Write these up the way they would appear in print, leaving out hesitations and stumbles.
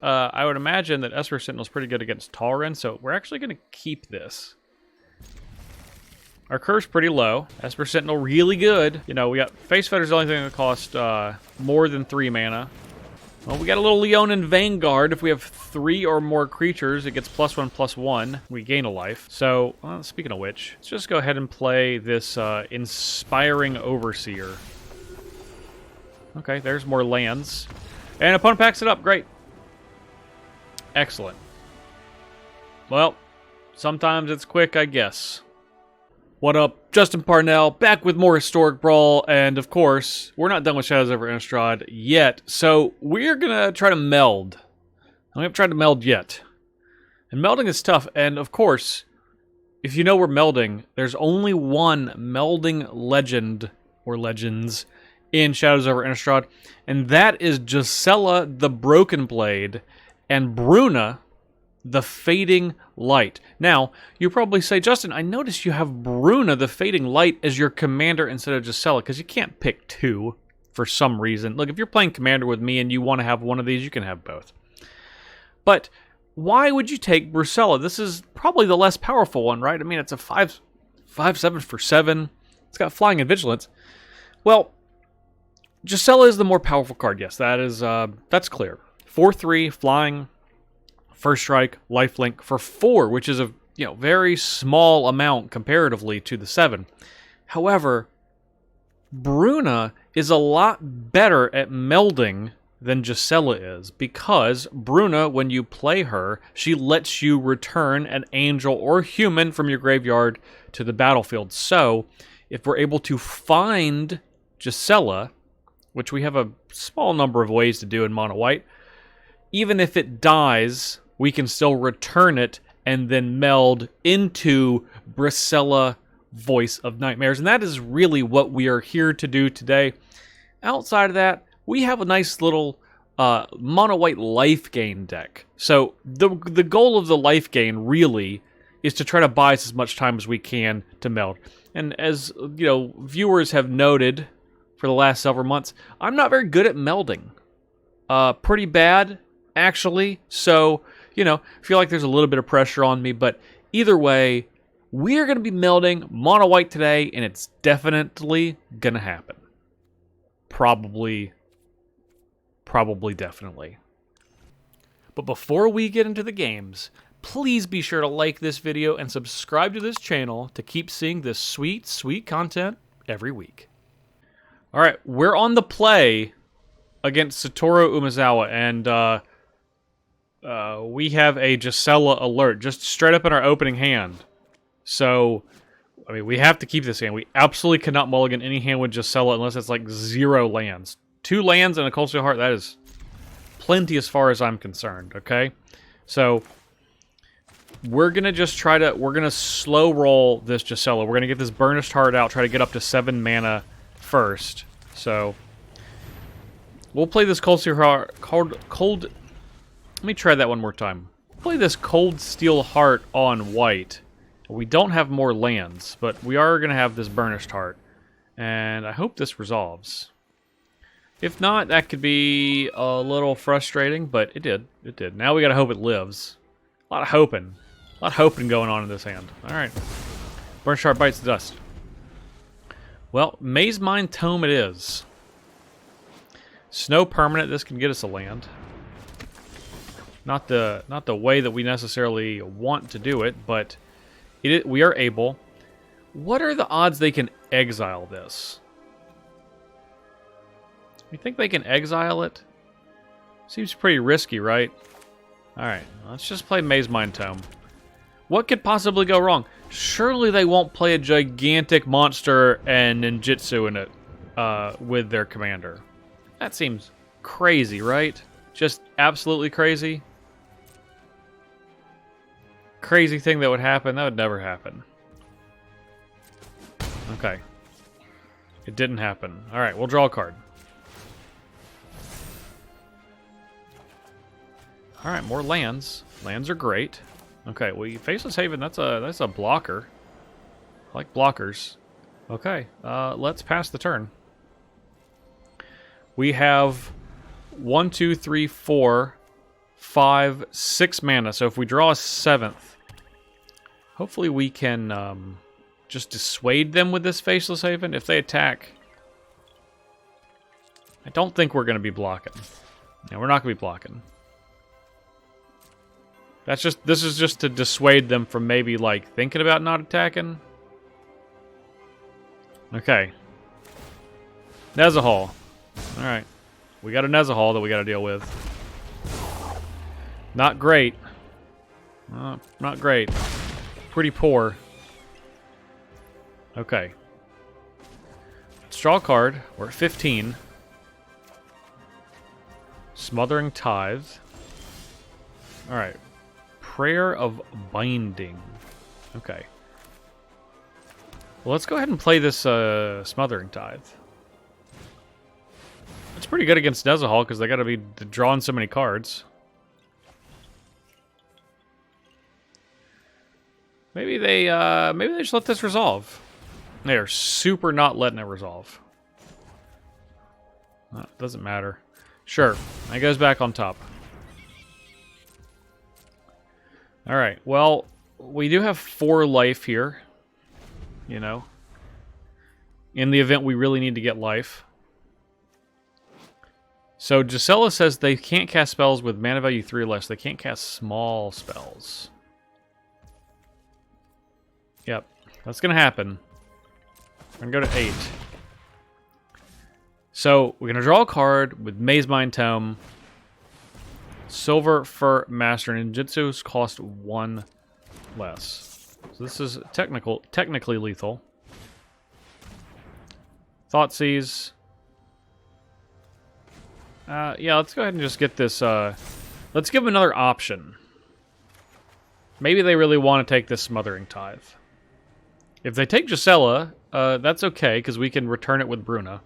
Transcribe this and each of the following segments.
I would imagine that Esper Sentinel's pretty good against Tauren, so we're actually going to keep this. Our curve's pretty low. Esper Sentinel really good. You know, we got Face Fetter's the only thing that costs more than 3 mana. Well, we got a little Leonin Vanguard. If we have 3 or more creatures, it gets +1/+1. We gain a life. So, speaking of which, let's just go ahead and play this Inspiring Overseer. Okay, there's more lands. And opponent packs it up. Great. Excellent. Well, sometimes it's quick, I guess. What up? Justin Parnell, back with more Historic Brawl, and of course, we're not done with Shadows over Innistrad yet, so we're gonna try to meld. We haven't tried to meld yet. And melding is tough, and of course, if you know we're melding, there's only one melding legend, or legends, in Shadows over Innistrad, and that is Gisela the Broken Blade, and Bruna the Fading Light. Now, you probably say, Justin, I noticed you have Bruna the Fading Light as your commander instead of Gisela, because you can't pick 2 for some reason. Look, if you're playing commander with me and you want to have one of these, you can have both. But why would you take Brusella? This is probably the less powerful one, right? I mean, it's a 5/7 for 7. It's got flying and vigilance. Well, Gisela is the more powerful card. Yes, that's clear. 4/3 flying. First Strike, Lifelink for 4, which is a very small amount comparatively to the 7. However, Bruna is a lot better at melding than Gisela is, because Bruna, when you play her, she lets you return an angel or human from your graveyard to the battlefield. So, if we're able to find Gisela, which we have a small number of ways to do in mono white, even if it dies, we can still return it and then meld into Brusella, Voice of Nightmares. And that is really what we are here to do today. Outside of that, we have a nice little mono-white life gain deck. So the goal of the life gain really is to try to buy us as much time as we can to meld. And as viewers have noted for the last several months, I'm not very good at melding. Pretty bad, actually. So I feel like there's a little bit of pressure on me, but either way, we're going to be melding mono white today, and it's definitely going to happen. Probably, definitely. But before we get into the games, please be sure to like this video and subscribe to this channel to keep seeing this sweet, sweet content every week. All right, we're on the play against Satoru Umezawa, and we have a Gisela alert just straight up in our opening hand. So, I mean, we have to keep this hand. We absolutely cannot mulligan any hand with Gisela unless it's like 0 lands. 2 lands and a Cold Steel Heart, that is plenty as far as I'm concerned, okay? So, we're going to just we're going to slow roll this Gisela. We're going to get this Burnished Heart out, try to get up to 7 mana first. So, we'll play this Cold Steel Heart, let me try that one more time. Play this Cold Steel Heart on white. We don't have more lands, but we are going to have this Burnished Heart. And I hope this resolves. If not, that could be a little frustrating, but it did. It did. Now we got to hope it lives. A lot of hoping. A lot of hoping going on in this hand. Alright. Burnished Heart bites the dust. Well, Maze Mine Tome it is. Snow permanent, this can get us a land. Not the way that we necessarily want to do it, but we are able. What are the odds they can exile this? You think they can exile it? Seems pretty risky, right? Alright, let's just play Maze Mine Tome. What could possibly go wrong? Surely they won't play a gigantic monster and ninjutsu in it with their commander. That seems crazy, right? Just absolutely crazy. Crazy thing that would happen. That would never happen. Okay. It didn't happen. Alright, we'll draw a card. Alright, more lands. Lands are great. Okay, well, Faceless Haven, that's a blocker. I like blockers. Okay, let's pass the turn. We have 1, 2, 3, 4, 5, 6 mana. So if we draw a 7th, hopefully we can just dissuade them with this Faceless Haven. If they attack, I don't think we're going to be blocking. No, we're not going to be blocking. This is just to dissuade them from maybe, like, thinking about not attacking. Okay. Nezahal. Alright. We got a Nezahal that we got to deal with. Not great. Not great. Pretty poor. Okay. Let's draw a card. We're at 15. Smothering Tithe. Alright. Prayer of Binding. Okay. Well, let's go ahead and play this Smothering Tithe. It's pretty good against Nezahal because they got to be drawing so many cards. Maybe they just let this resolve. They are super not letting it resolve. Doesn't matter. Sure, it goes back on top. Alright, well, we do have 4 life here. You know. In the event we really need to get life. So, Gisela says they can't cast spells with mana value 3 or less. They can't cast small spells. Yep, that's going to happen. We're going to go to 8. So, we're going to draw a card with Maze Mind Tome, Silver Fur Master, and Ninjutsu's cost 1 less. So this is technically lethal. Thoughtseize. Yeah, let's go ahead and just get this, let's give them another option. Maybe they really want to take this Smothering Tithe. If they take Gisela, that's okay, because we can return it with Bruna.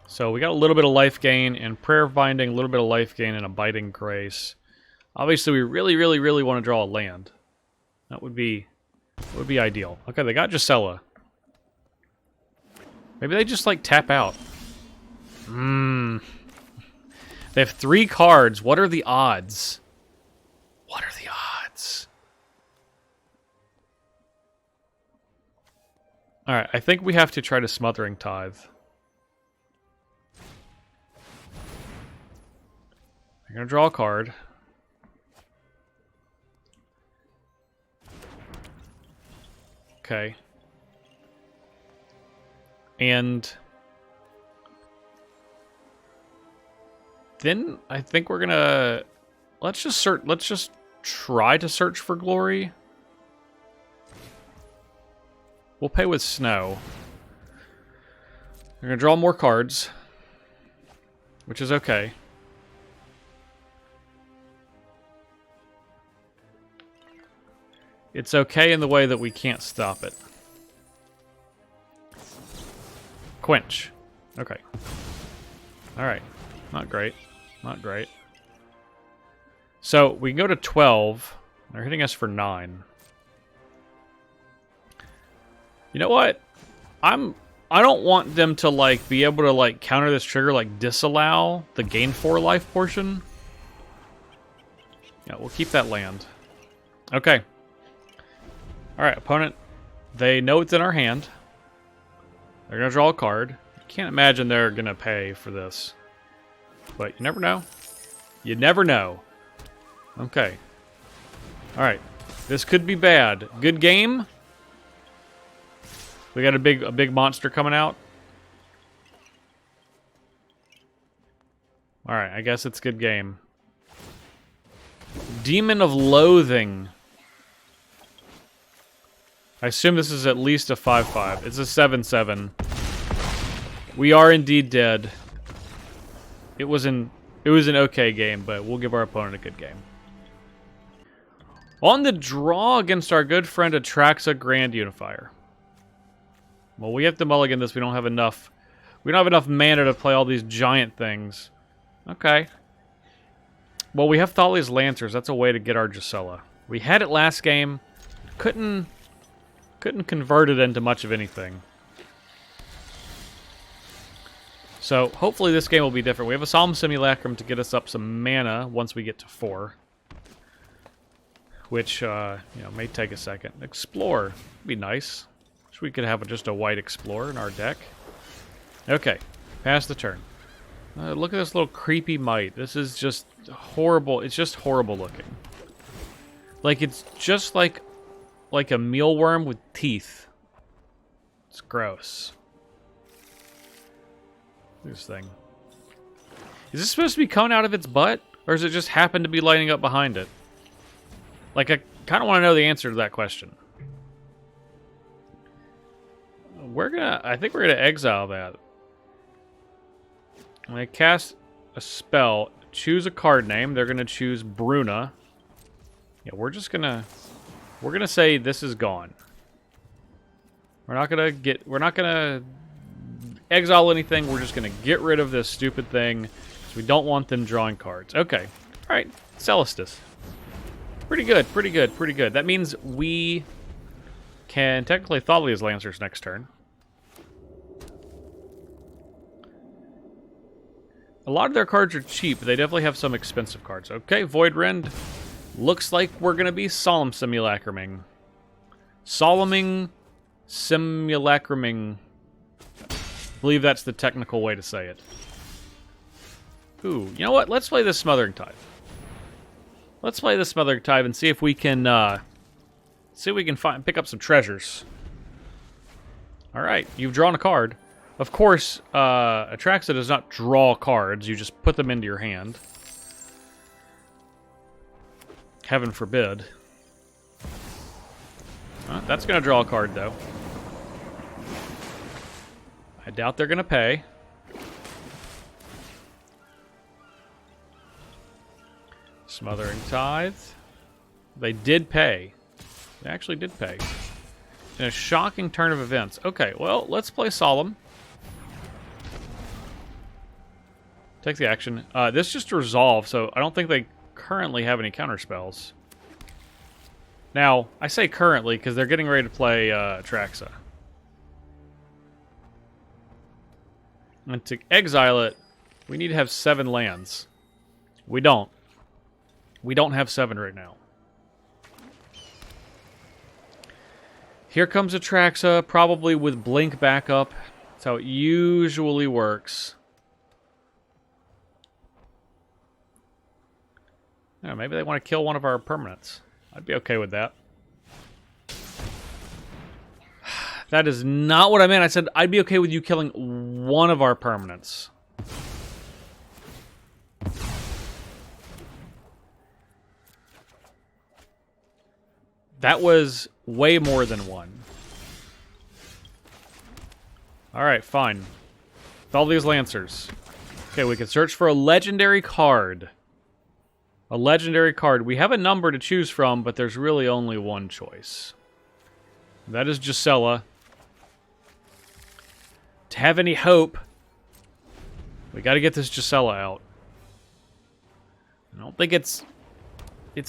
So we got a little bit of life gain and Prayer of Binding, a little bit of life gain and Abiding Grace. Obviously, we really want to draw a land. That would be ideal. Okay, they got Gisela. Maybe they just, like, tap out. They have 3 cards. What are the odds? What are the odds? Alright, I think we have to try to Smothering Tithe. I'm going to draw a card. Okay. And then I think we're gonna let's just try to search for glory. We'll pay with snow. We're gonna draw more cards, which is okay. It's okay in the way that we can't stop it. Quench. Okay. Alright. Not great. Not great. So, we can go to 12. They're hitting us for 9. You know what? I don't want them to, like, be able to, like, counter this trigger, like, disallow the gain 4 life portion. Yeah, we'll keep that land. Okay. Alright, opponent. They know it's in our hand. They're going to draw a card. Can't imagine they're going to pay for this. But you never know. You never know. Okay. Alright. This could be bad. Good game. We got a big monster coming out. Alright, I guess it's good game. Demon of Loathing. I assume this is at least a 5/5. It's a 7/7. We are indeed dead. It was an okay game, but we'll give our opponent a good game. On the draw against our good friend Atraxa Grand Unifier. Well, we have to mulligan this. We don't have enough. We don't have enough mana to play all these giant things. Okay. Well, we have Thalia's Lancers. That's a way to get our Gisela. We had it last game. Couldn't convert it into much of anything. So hopefully this game will be different. We have a Solemn Simulacrum to get us up some mana once we get to 4. Which, you know, may take a second. Explore. Be nice. Wish we could have just a white Explorer in our deck. Okay. Pass the turn. Look at this little creepy mite. This is just horrible. It's just horrible looking. Like, it's just like a mealworm with teeth. It's gross. Look at this thing. Is this supposed to be coming out of its butt? Or does it just happen to be lighting up behind it? Like, I kind of want to know the answer to that question. I think we're gonna exile that. When they cast a spell, choose a card name. They're gonna choose Bruna. Yeah, we're gonna say this is gone. We're not gonna exile anything. We're just gonna get rid of this stupid thing because we don't want them drawing cards. Okay, all right, Celestus. Pretty good, pretty good, pretty good. That means we can technically Thalia's Lancers next turn. A lot of their cards are cheap, but they definitely have some expensive cards. Okay, Void Rend. Looks like we're going to be Solemn Simulacruming. Solemning Simulacruming. I believe that's the technical way to say it. Ooh, you know what? Let's play this Smothering Tithe. Let's play this Smothering Tithe and see if we can pick up some treasures. All right, you've drawn a card. Of course, Atraxa does not draw cards. You just put them into your hand. Heaven forbid. That's going to draw a card, though. I doubt they're going to pay. Smothering Tithe. They did pay. They actually did pay. In a shocking turn of events. Okay, well, let's play Solemn. Take the action. This just resolved, so I don't think they currently have any counter spells. Now, I say currently because they're getting ready to play Atraxa. And to exile it, we need to have 7 lands. We don't. We don't have 7 right now. Here comes Atraxa, probably with Blink backup. That's how it usually works. Yeah, maybe they want to kill one of our permanents. I'd be okay with that. That is not what I meant. I said I'd be okay with you killing one of our permanents. That was way more than one. Alright, fine. With all these Lancers. Okay, we can search for a legendary card. A legendary card. We have a number to choose from, but there's really only one choice. That is Gisela. To have any hope, we got to get this Gisela out. I don't think it's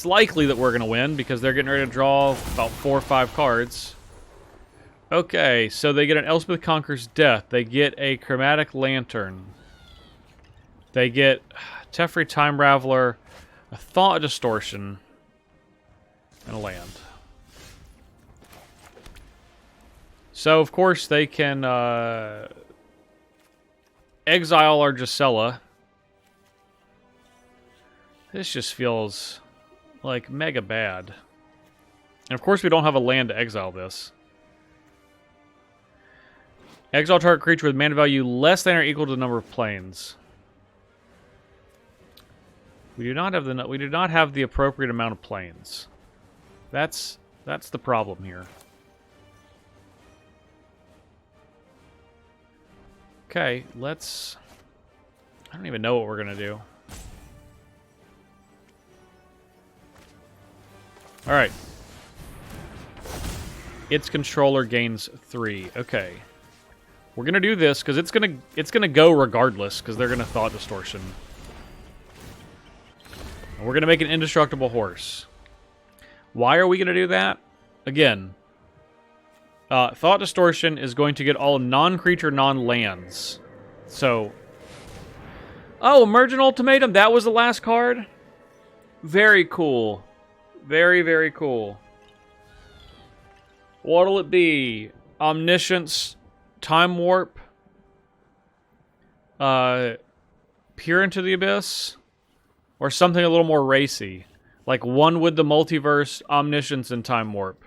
likely that we're going to win because they're getting ready to draw about 4 or 5 cards. Okay, so they get an Elspeth Conquers Death. They get a Chromatic Lantern. They get Teferi Time Raveler, a Thought Distortion, and a land. So, of course, they can exile our Gisela. This just feels like mega bad. And, of course, we don't have a land to exile this. Exile target creature with mana value less than or equal to the number of planes. We do not have the appropriate amount of planes. That's the problem here. Okay, let's... I don't even know what we're gonna do. Alright. Its controller gains 3. Okay. We're gonna do this because it's gonna go regardless because they're gonna Thought Distortion. And we're gonna make an indestructible horse. Why are we gonna do that? Again, Thought Distortion is going to get all non-creature, non-lands. So Oh, Emergent Ultimatum. That was the last card? Very cool. Very, very cool. What'll it be? Omniscience, Time Warp, Peer into the Abyss, or something a little more racy. Like one with the multiverse, Omniscience, and Time Warp.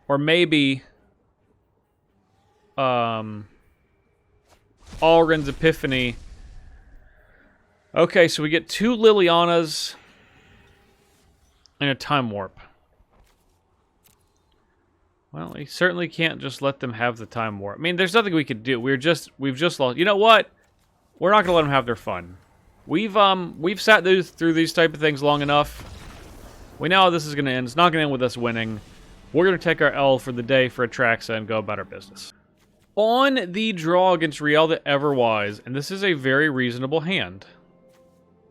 Or maybe Algren's Epiphany. Okay, so we get 2 Lilianas and a Time Warp. Well, we certainly can't just let them have the Time Warp. I mean, there's nothing we could do. We've just lost. You know what? We're not going to let them have their fun. We've sat through these type of things long enough. We know how this is going to end. It's not going to end with us winning. We're going to take our L for the day for Atraxa and go about our business. On the draw against Riel the Everwise, and this is a very reasonable hand.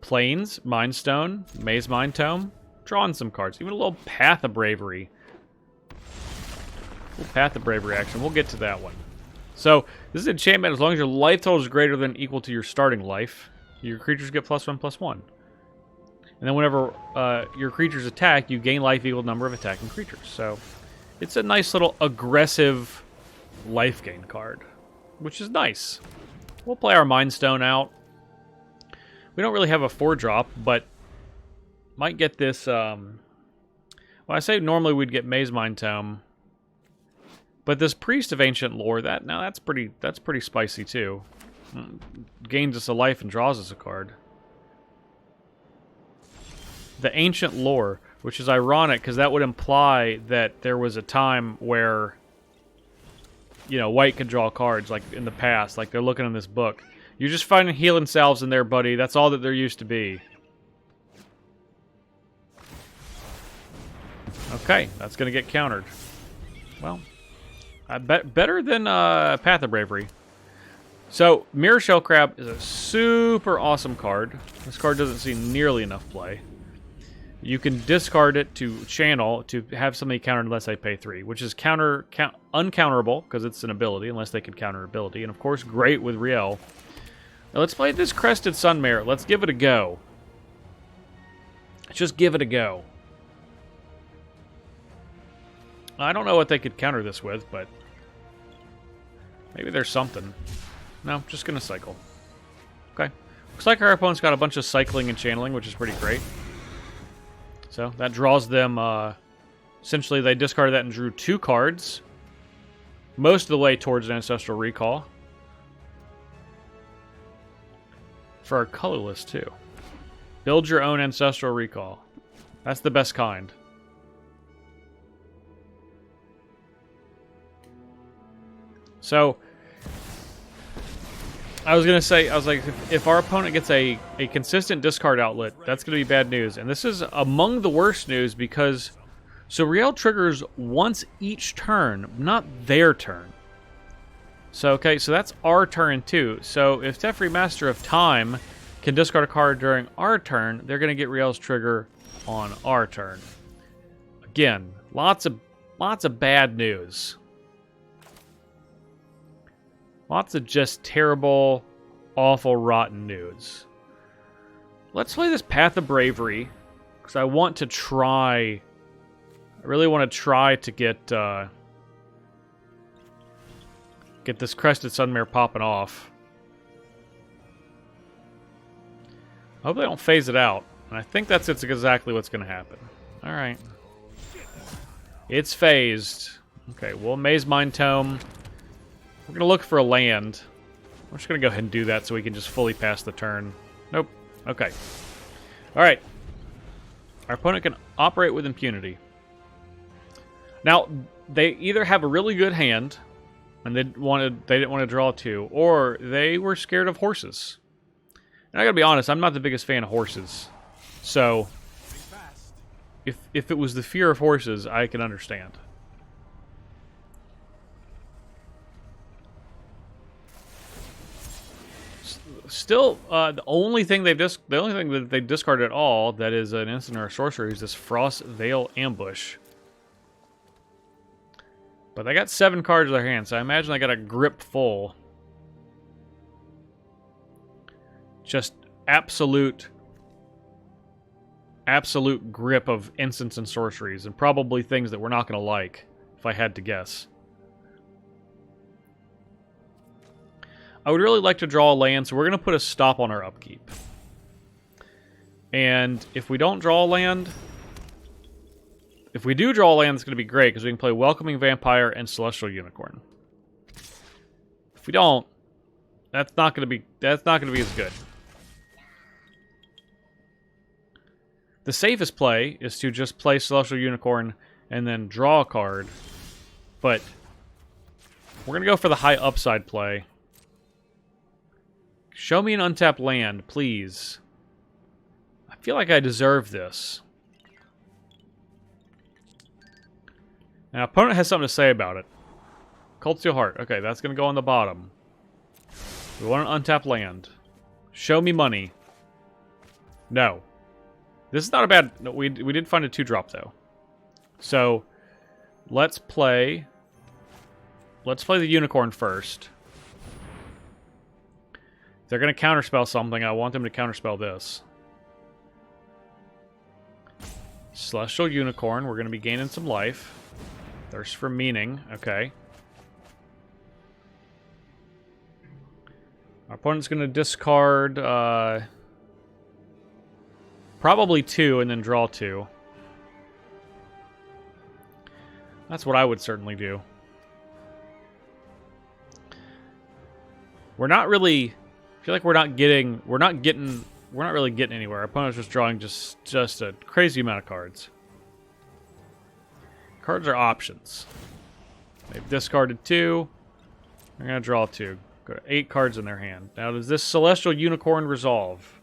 Plains, Mind Stone, Maze Mind Tome, drawing some cards. Even a little Path of Bravery. A little Path of Bravery action. We'll get to that one. So, this is enchantment. As long as your life total is greater than or equal to your starting life, your creatures get +1/+1. And then whenever your creatures attack, you gain life equal number of attacking creatures. So, it's a nice little aggressive life gain card, which is nice. We'll play our Mind Stone out. We don't really have a 4-drop, but might get this. Well, I say normally we'd get Maze Mind Tome, but this Priest of Ancient Lore, that's pretty spicy too. Gains us a life and draws us a card. The Ancient Lore, which is ironic because that would imply that there was a time where, you know, white could draw cards like in the past, like they're looking in this book. You're just finding healing salves in there, buddy. That's all that there used to be. Okay, that's going to get countered. Well, I bet better than Path of Bravery. So, Mirror Shell Crab is a super awesome card. This card doesn't see nearly enough play. You can discard it to channel to have something countered unless they pay 3, which is uncounterable because it's an ability unless they can counter ability, and of course great with Riel. Now let's play this Crested Sunmare. Let's give it a go. Let's just give it a go. I don't know what they could counter this with, but maybe there's something. No, just gonna cycle. Okay. Looks like our opponent's got a bunch of cycling and channeling, which is pretty great. So that draws them, essentially they discarded that and drew 2 cards. Most of the way towards an Ancestral Recall. For our colorless, too. Build your own Ancestral Recall. That's the best kind. So, I was like, if our opponent gets a consistent discard outlet, that's going to be bad news. And this is among the worst news because, so Riel triggers once each turn, not their turn. So, okay, so that's our turn too. So if Teferi, Master of Time, can discard a card during our turn, they're going to get Riel's trigger on our turn. Again, lots of bad news. Lots of just terrible, awful, rotten news. Let's play this Path of Bravery, because I want to try... I really want to try to get this Crested Sunmare popping off. I hope they don't phase it out. And I think that's exactly what's going to happen. Alright. It's phased. Okay, well, Maze Mind Tome. We're going to look for a land. I'm just going to go ahead and do that so we can just fully pass the turn. Nope. Okay. Alright. Our opponent can operate with impunity. Now, they either have a really good hand, and they didn't want to draw 2, or they were scared of horses. And I gotta be honest, I'm not the biggest fan of horses. So, if it was the fear of horses, I can understand. Still, the only thing that they discarded at all that is an instant or a sorcery is this Frost Veil Ambush. But they got 7 cards in their hand, so I imagine they got a grip full. just absolute grip of instants and sorceries, and probably things that we're not going to like, if I had to guess. I would really like to draw a land, so we're going to put a stop on our upkeep. And if we don't draw a land... If we do draw a land, it's going to be great, because we can play Welcoming Vampire and Celestial Unicorn. If we don't, that's not going to be as good. The safest play is to just play Celestial Unicorn and then draw a card. But we're going to go for the high upside play. Show me an untapped land, please. I feel like I deserve this. Now, opponent has something to say about it. Cold Steel Heart. Okay, that's going to go on the bottom. We want an untapped land. Show me money. No. This is not a bad... No, we did find a 2-drop, though. So, let's play... Let's play the Unicorn first. If they're going to counterspell something, I want them to counterspell this. Celestial Unicorn. We're going to be gaining some life. Thirst for Meaning. Okay. Our opponent's going to discard... probably 2 and then draw 2. That's what I would certainly do. We're not really... I feel like we're not really getting anywhere. Our opponent's just drawing just a crazy amount of cards. Cards are options. They've discarded 2. They're going to draw 2. Got 8 cards in their hand. Now, does this Celestial Unicorn resolve?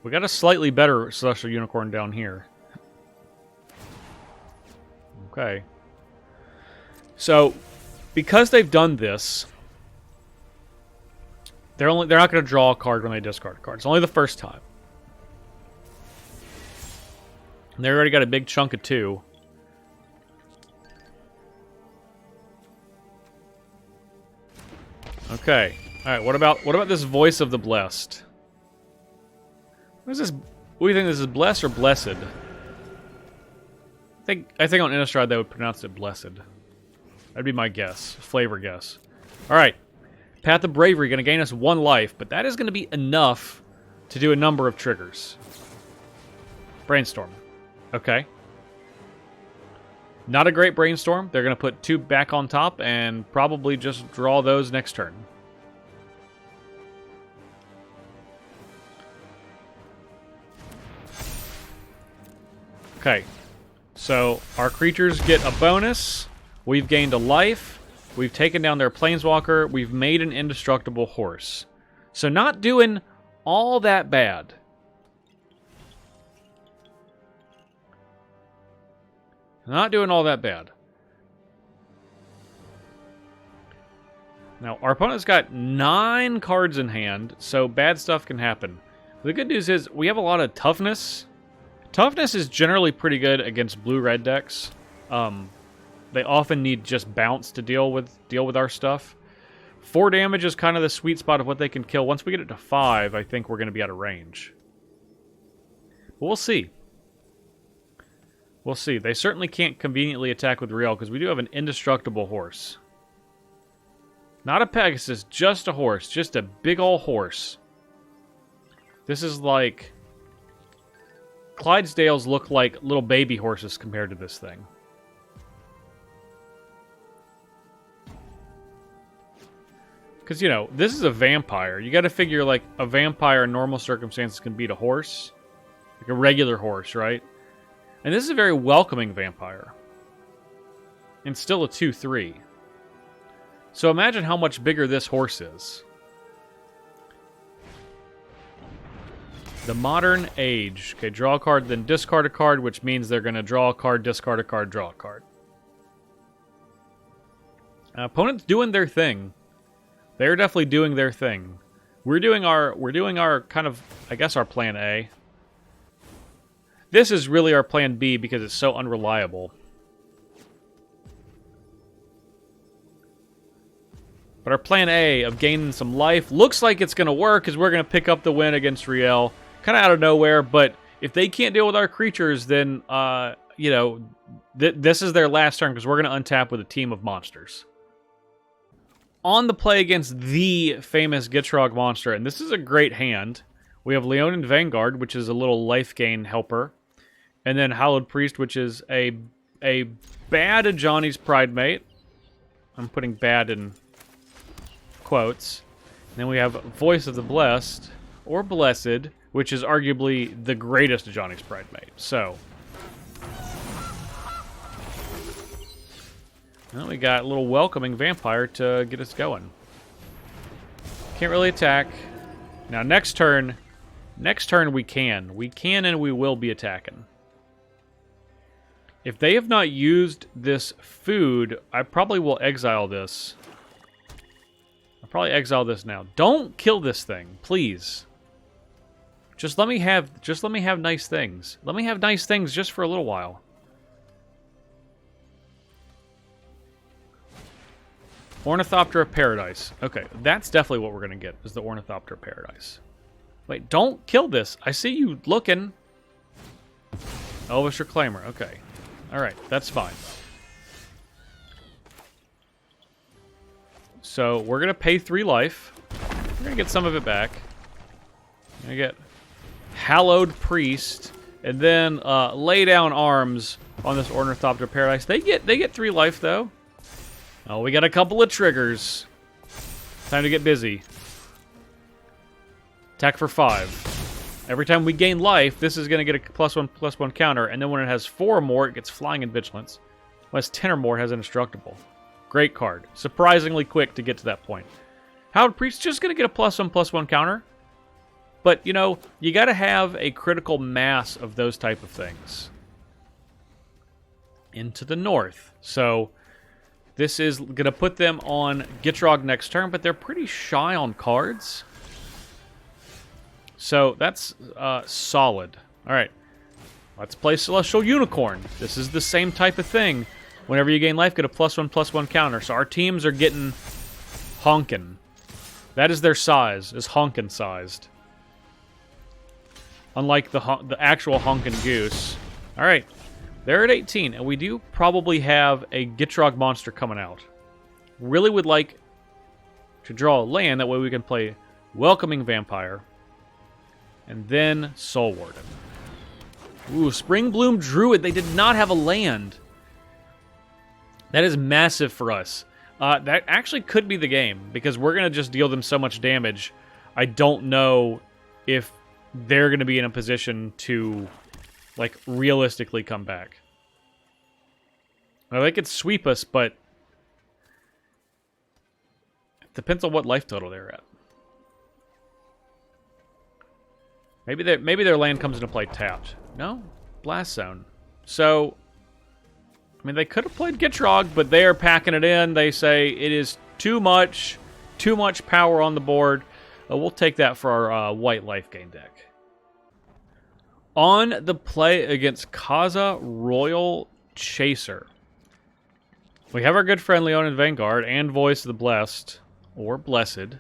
We got a slightly better Celestial Unicorn down here. Okay. So, because they've done this, they're not going to draw a card when they discard a card. It's only the first time. And they already got a big chunk of 2. Okay. All right. What about this Voice of the Blessed? What is this? What do you think this is? Blessed or blessed? I think on Innistrad they would pronounce it blessed. That'd be my guess. Flavor guess. All right. Path of Bravery going to gain us 1 life, but that is going to be enough to do a number of triggers. Brainstorm. Okay. Not a great Brainstorm. They're going to put 2 back on top and probably just draw those next turn. Okay. So, our creatures get a bonus. We've gained a life. We've taken down their Planeswalker. We've made an indestructible horse. So, not doing all that bad. Not doing all that bad. Now, our opponent's got 9 cards in hand, so bad stuff can happen. The good news is we have a lot of toughness. Toughness is generally pretty good against blue-red decks. They often need just bounce to deal with our stuff. 4 damage is kind of the sweet spot of what they can kill. Once we get it to 5, I think we're going to be out of range. But we'll see. We'll see. They certainly can't conveniently attack with Riel because we do have an indestructible horse. Not a Pegasus, just a horse. Just a big ol' horse. This is like... Clydesdales look like little baby horses compared to this thing. Because, you know, this is a vampire. You got to figure, like, a vampire in normal circumstances can beat a horse. Like a regular horse, right? And this is a very welcoming vampire. And still a 2/3. So imagine how much bigger this horse is. The Modern Age. Okay, draw a card, then discard a card, which means they're going to draw a card, discard a card, draw a card. Opponent's doing their thing. They're definitely doing their thing. We're doing our kind of, I guess, our plan A. This is really our plan B because it's so unreliable. But our plan A of gaining some life looks like it's going to work, because we're going to pick up the win against Riel. Kind of out of nowhere, but if they can't deal with our creatures, then, you know, this is their last turn, because we're going to untap with a team of monsters. On the play against the famous Gitrog monster, and this is a great hand. We have Leonin Vanguard, which is a little life gain helper. And then Hallowed Priest, which is a bad Ajani's Pridemate. I'm putting bad in quotes. And then we have Voice of the Blessed, or Blessed, which is arguably the greatest Ajani's Pridemate. So, well, we got a little Welcoming Vampire to get us going. Can't really attack. Now, next turn we can. We can and we will be attacking. If they have not used this food, I probably will exile this. I'll probably exile this now. Don't kill this thing, please. Just let me have nice things. Let me have nice things just for a little while. Ornithopter of Paradise. Okay, that's definitely what we're going to get, is the Ornithopter of Paradise. Wait, don't kill this. I see you looking. Elvish Reclaimer. Okay. Alright, that's fine. So, we're going to pay 3 life. We're going to get some of it back. We're going to get Hallowed Priest, and then lay down arms on this Ornithopter of Paradise. They get 3 life, though. Oh, we got a couple of triggers. Time to get busy. Attack for 5. Every time we gain life, this is going to get a +1/+1 counter, and then when it has 4 or more, it gets Flying and Vigilance. When it has 10 or more, it has Indestructible. Great card. Surprisingly quick to get to that point. Hallowed Priest just going to get a +1/+1 counter. But, you know, you got to have a critical mass of those type of things. Into the north. So, this is going to put them on Gitrog next turn, but they're pretty shy on cards. So, that's solid. Alright. Let's play Celestial Unicorn. This is the same type of thing. Whenever you gain life, get a +1/+1 counter. So, our teams are getting honkin'. That is their size, is honkin' sized. Unlike the actual honkin' goose. Alright. They're at 18, and we do probably have a Gitrog monster coming out. Really would like to draw a land, that way we can play Welcoming Vampire. And then Soul Warden. Ooh, Spring Bloom Druid. They did not have a land. That is massive for us. That actually could be the game, because we're going to just deal them so much damage. I don't know if they're going to be in a position to, like, realistically come back. Well, they could sweep us, but it depends on what life total they're at. Maybe their land comes into play tapped. No? Blast Zone. So, I mean, they could have played Gitrog, but they are packing it in. They say it is too much power on the board. We'll take that for our white life gain deck. On the play against Kaza Royal Chaser, we have our good friend Leonin Vanguard and Voice of the Blessed, or Blessed,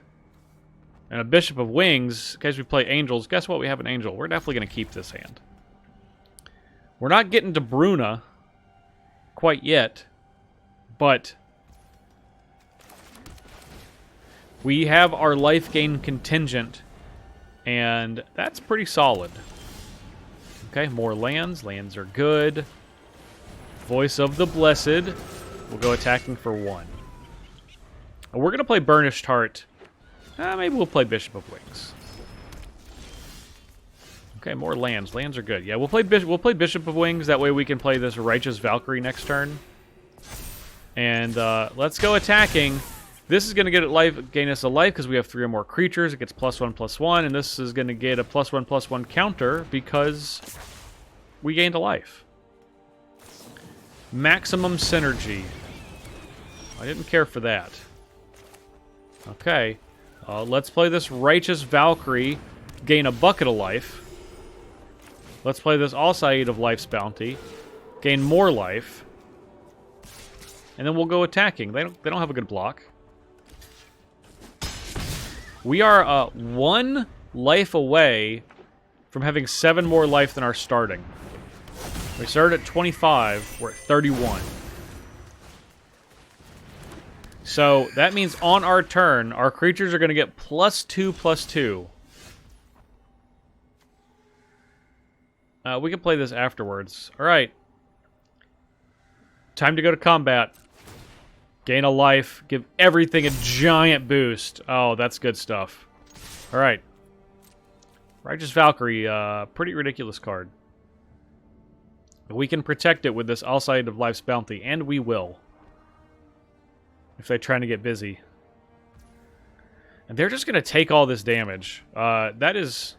and a Bishop of Wings. In case we play Angels, guess what? We have an Angel. We're definitely going to keep this hand. We're not getting to Bruna quite yet, but we have our life gain contingent, and that's pretty solid. Okay, more lands. Lands are good. Voice of the Blessed. We'll go attacking for 1. We're going to play Burnished Heart. Maybe we'll play Bishop of Wings. Okay, more lands. Lands are good. Yeah, we'll play Bishop of Wings. That way we can play this Righteous Valkyrie next turn. And let's go attacking. This is going to gain us a life because we have 3 or more creatures. It gets +1/+1, and this is going to get a +1/+1 counter because we gained a life. Maximum synergy. I didn't care for that. Okay. Let's play this Righteous Valkyrie. Gain a bucket of life. Let's play this Alsaid of Life's Bounty. Gain more life. And then we'll go attacking. They don't have a good block. We are 1 life away from having 7 more life than our starting. We started at 25. We're at 31. So that means on our turn, our creatures are going to get +2/+2. We can play this afterwards. All right. Time to go to combat. Gain a life. Give everything a giant boost. Oh, that's good stuff. All right. Righteous Valkyrie, pretty ridiculous card. We can protect it with this Outside of Life's Bounty, and we will. If they're trying to get busy. And they're just going to take all this damage. That is...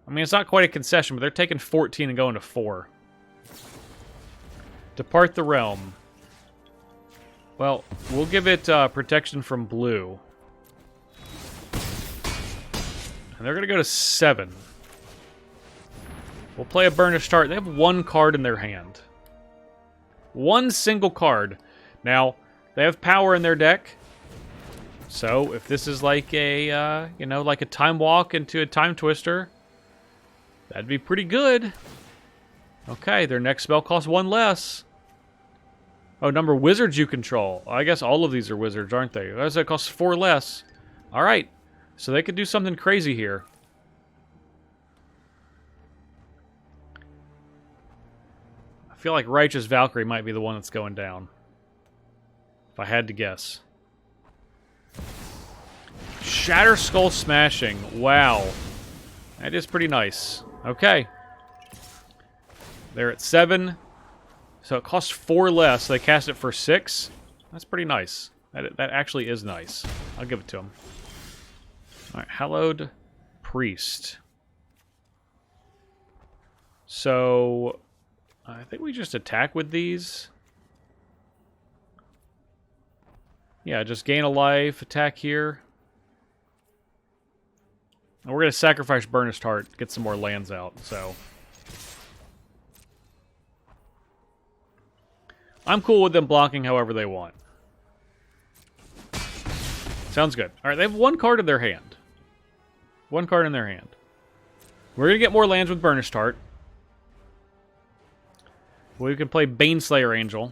I mean, it's not quite a concession, but they're taking 14 and going to 4. Depart the Realm. Well, we'll give it protection from blue. And they're going to go to 7. We'll play a Burnished Heart. They have 1 card in their hand. 1 single card. Now... They have power in their deck. So, if this is like a, you know, like a Time Walk into a Time Twister, that'd be pretty good. Okay, their next spell costs 1 less. Oh, number of wizards you control. I guess all of these are wizards, aren't they? That costs 4 less. Alright, so they could do something crazy here. I feel like Righteous Valkyrie might be the one that's going down. If I had to guess. Shatter Skull Smashing. Wow. That is pretty nice. Okay. They're at 7. So it costs 4 less. So they cast it for 6. That's pretty nice. That actually is nice. I'll give it to them. Alright, Hallowed Priest. So... I think we just attack with these. Yeah, just gain a life, attack here. And we're going to sacrifice Burnished Heart, get some more lands out, so... I'm cool with them blocking however they want. Sounds good. Alright, they have 1 card in their hand. 1 card in their hand. We're going to get more lands with Burnished Heart. We can play Baneslayer Angel.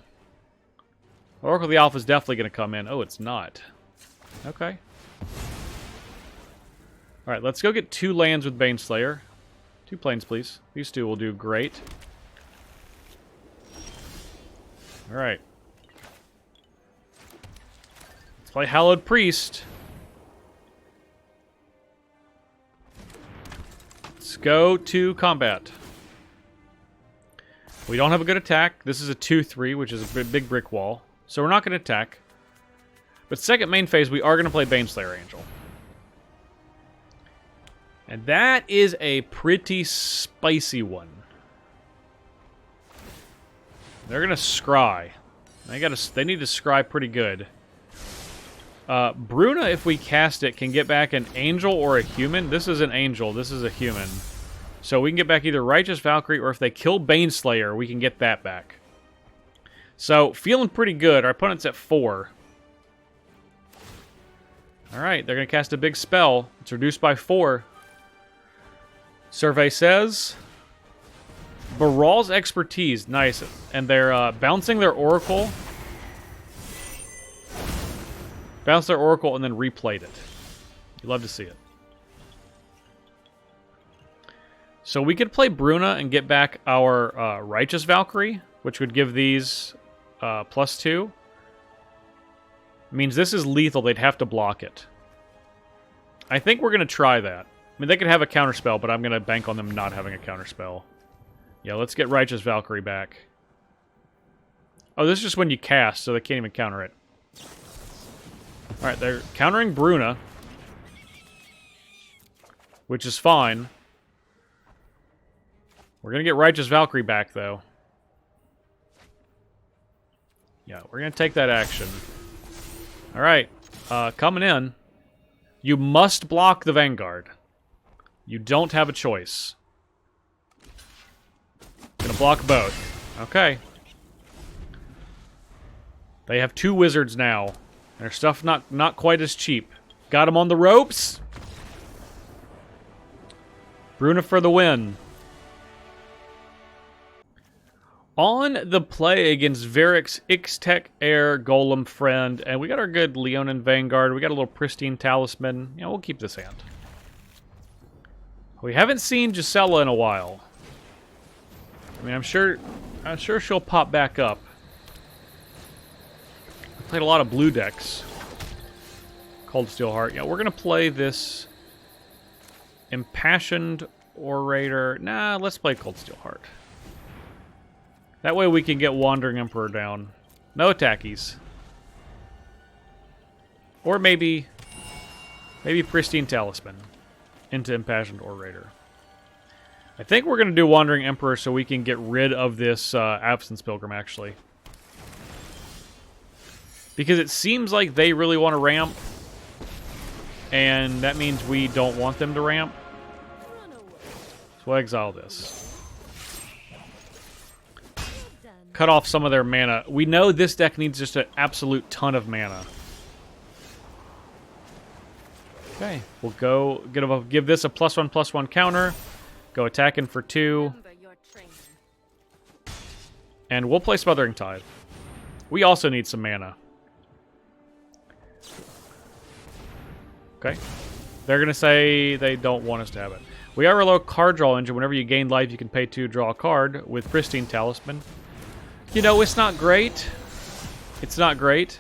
Oracle of the Alpha is definitely going to come in. Oh, it's not. Okay. Alright, let's go get 2 lands with Baneslayer. 2 planes, please. These 2 will do great. Alright. Let's play Hallowed Priest. Let's go to combat. We don't have a good attack. This is a 2/3, which is a big brick wall. So we're not going to attack. But second main phase, we are going to play Baneslayer Angel. And that is a pretty spicy one. They're going to scry. They need to scry pretty good. Bruna, if we cast it, can get back an angel or a human. This is an angel. This is a human. So we can get back either Righteous Valkyrie, or if they kill Baneslayer, we can get that back. So, feeling pretty good. Our opponent's at 4. Alright, they're going to cast a big spell. It's reduced by 4. Survey says... Brawl's Expertise. Nice. And they're bouncing their Oracle. Bounce their Oracle and then replayed it. You love to see it. So we could play Bruna and get back our Righteous Valkyrie, which would give these +2. Means this is lethal. They'd have to block it. I think we're going to try that. I mean, they could have a counterspell, but I'm going to bank on them not having a counterspell. Yeah, let's get Righteous Valkyrie back. Oh, this is just when you cast, so they can't even counter it. Alright, they're countering Bruna, which is fine. We're going to get Righteous Valkyrie back, though. Yeah, we're going to take that action. Alright, coming in. You must block the Vanguard. You don't have a choice. Gonna block both. Okay. They have 2 wizards now. Their stuff not quite as cheap. Got him on the ropes. Bruna for the win. On the play against Varric's Ix-Tech Air Golem friend, and we got our good Leonin Vanguard. We got a little Pristine Talisman. Yeah, we'll keep this hand. We haven't seen Gisela in a while. I mean, I'm sure she'll pop back up. We played a lot of blue decks. Cold Steel Heart. Yeah, we're gonna play this Impassioned Orator. Nah, let's play Cold Steel Heart. That way we can get Wandering Emperor down. No attackies. Or maybe Pristine Talisman into Impassioned Orator. I think we're going to do Wandering Emperor so we can get rid of this Absence Pilgrim, actually. Because it seems like they really want to ramp. And that means we don't want them to ramp. So we'll exile this. Cut off some of their mana. We know this deck needs just an absolute ton of mana. Okay, we'll go give this a +1/+1 counter. Go attacking for 2. And we'll play Smothering Tide. We also need some mana. Okay. They're going to say they don't want us to have it. We are a low card draw engine. Whenever you gain life, you can pay 2, draw a card with Pristine Talisman. You know, it's not great. It's not great.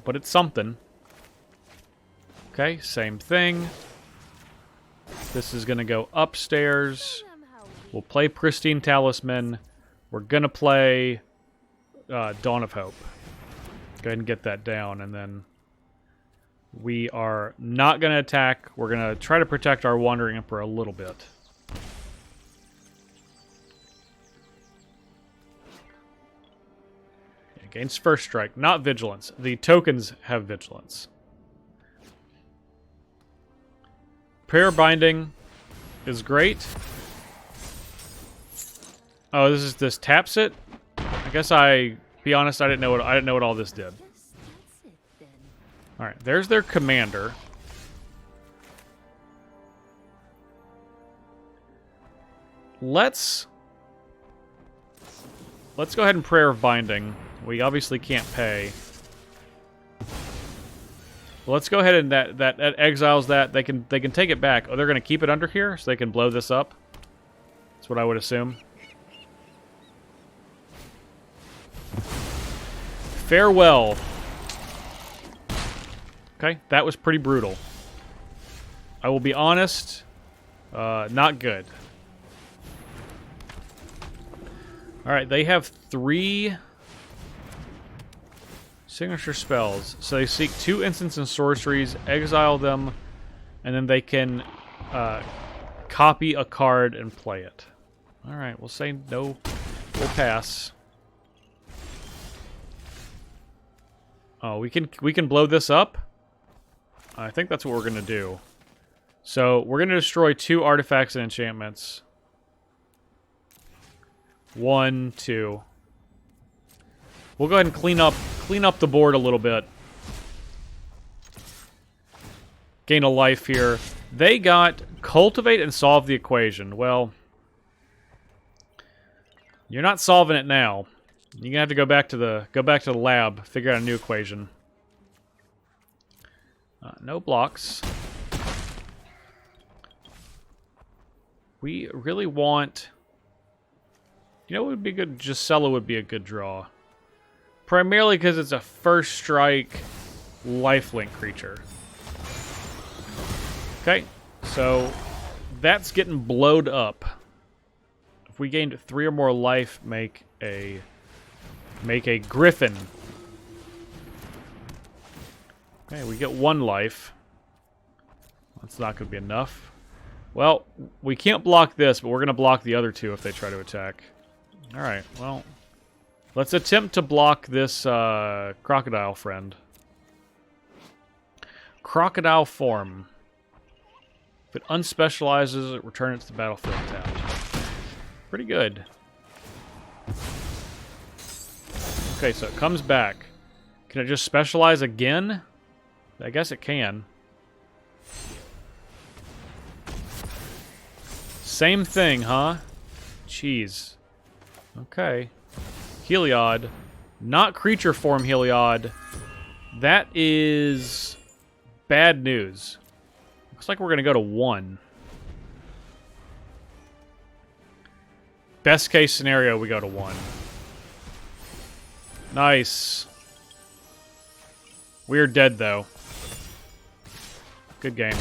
But it's something. Okay, same thing. This is going to go upstairs. We'll play Pristine Talisman. We're going to play Dawn of Hope. Go ahead and get that down, and then we are not going to attack. We're going to try to protect our Wandering Emperor a little bit. Against First Strike, not Vigilance. The tokens have Vigilance. Prayer Binding is great. Oh, this taps it? I guess be honest, I didn't know what all this did. All right, there's their commander. Let's go ahead and Prayer of Binding. We obviously can't pay. Well, let's go ahead and that exiles that. They can take it back. Oh, they're going to keep it under here so they can blow this up. That's what I would assume. Farewell. Okay, that was pretty brutal. I will be honest, not good. All right, they have 3 signature spells. So they seek 2 instants and sorceries, exile them, and then they can copy a card and play it. All right, we'll say no. We'll pass. Oh, we can blow this up? I think that's what we're going to do. So, we're going to destroy 2 artifacts and enchantments. 1, 2. We'll go ahead and clean up the board a little bit. Gain a life here. They got Cultivate and Solve the Equation. Well, you're not solving it now. You're gonna have to go back to the lab, figure out a new equation. No blocks. We really want. You know what would be good? Gisela would be a good draw. Primarily because it's a first strike lifelink creature. Okay, so that's getting blowed up. If we gained 3 or more life, make a griffin. Okay, we get 1 life. That's not going to be enough. Well, we can't block this, but we're going to block the other 2 if they try to attack. Alright, well, let's attempt to block this crocodile friend. Crocodile form. If it unspecializes, it returns to the battlefield tapped. Pretty good. Okay, so it comes back. Can it just specialize again? I guess it can. Same thing, huh? Jeez. Okay. Heliod. Not creature form Heliod. That is bad news. Looks like we're going to go to 1. Best case scenario, we go to 1. Nice. We are dead, though. Good game.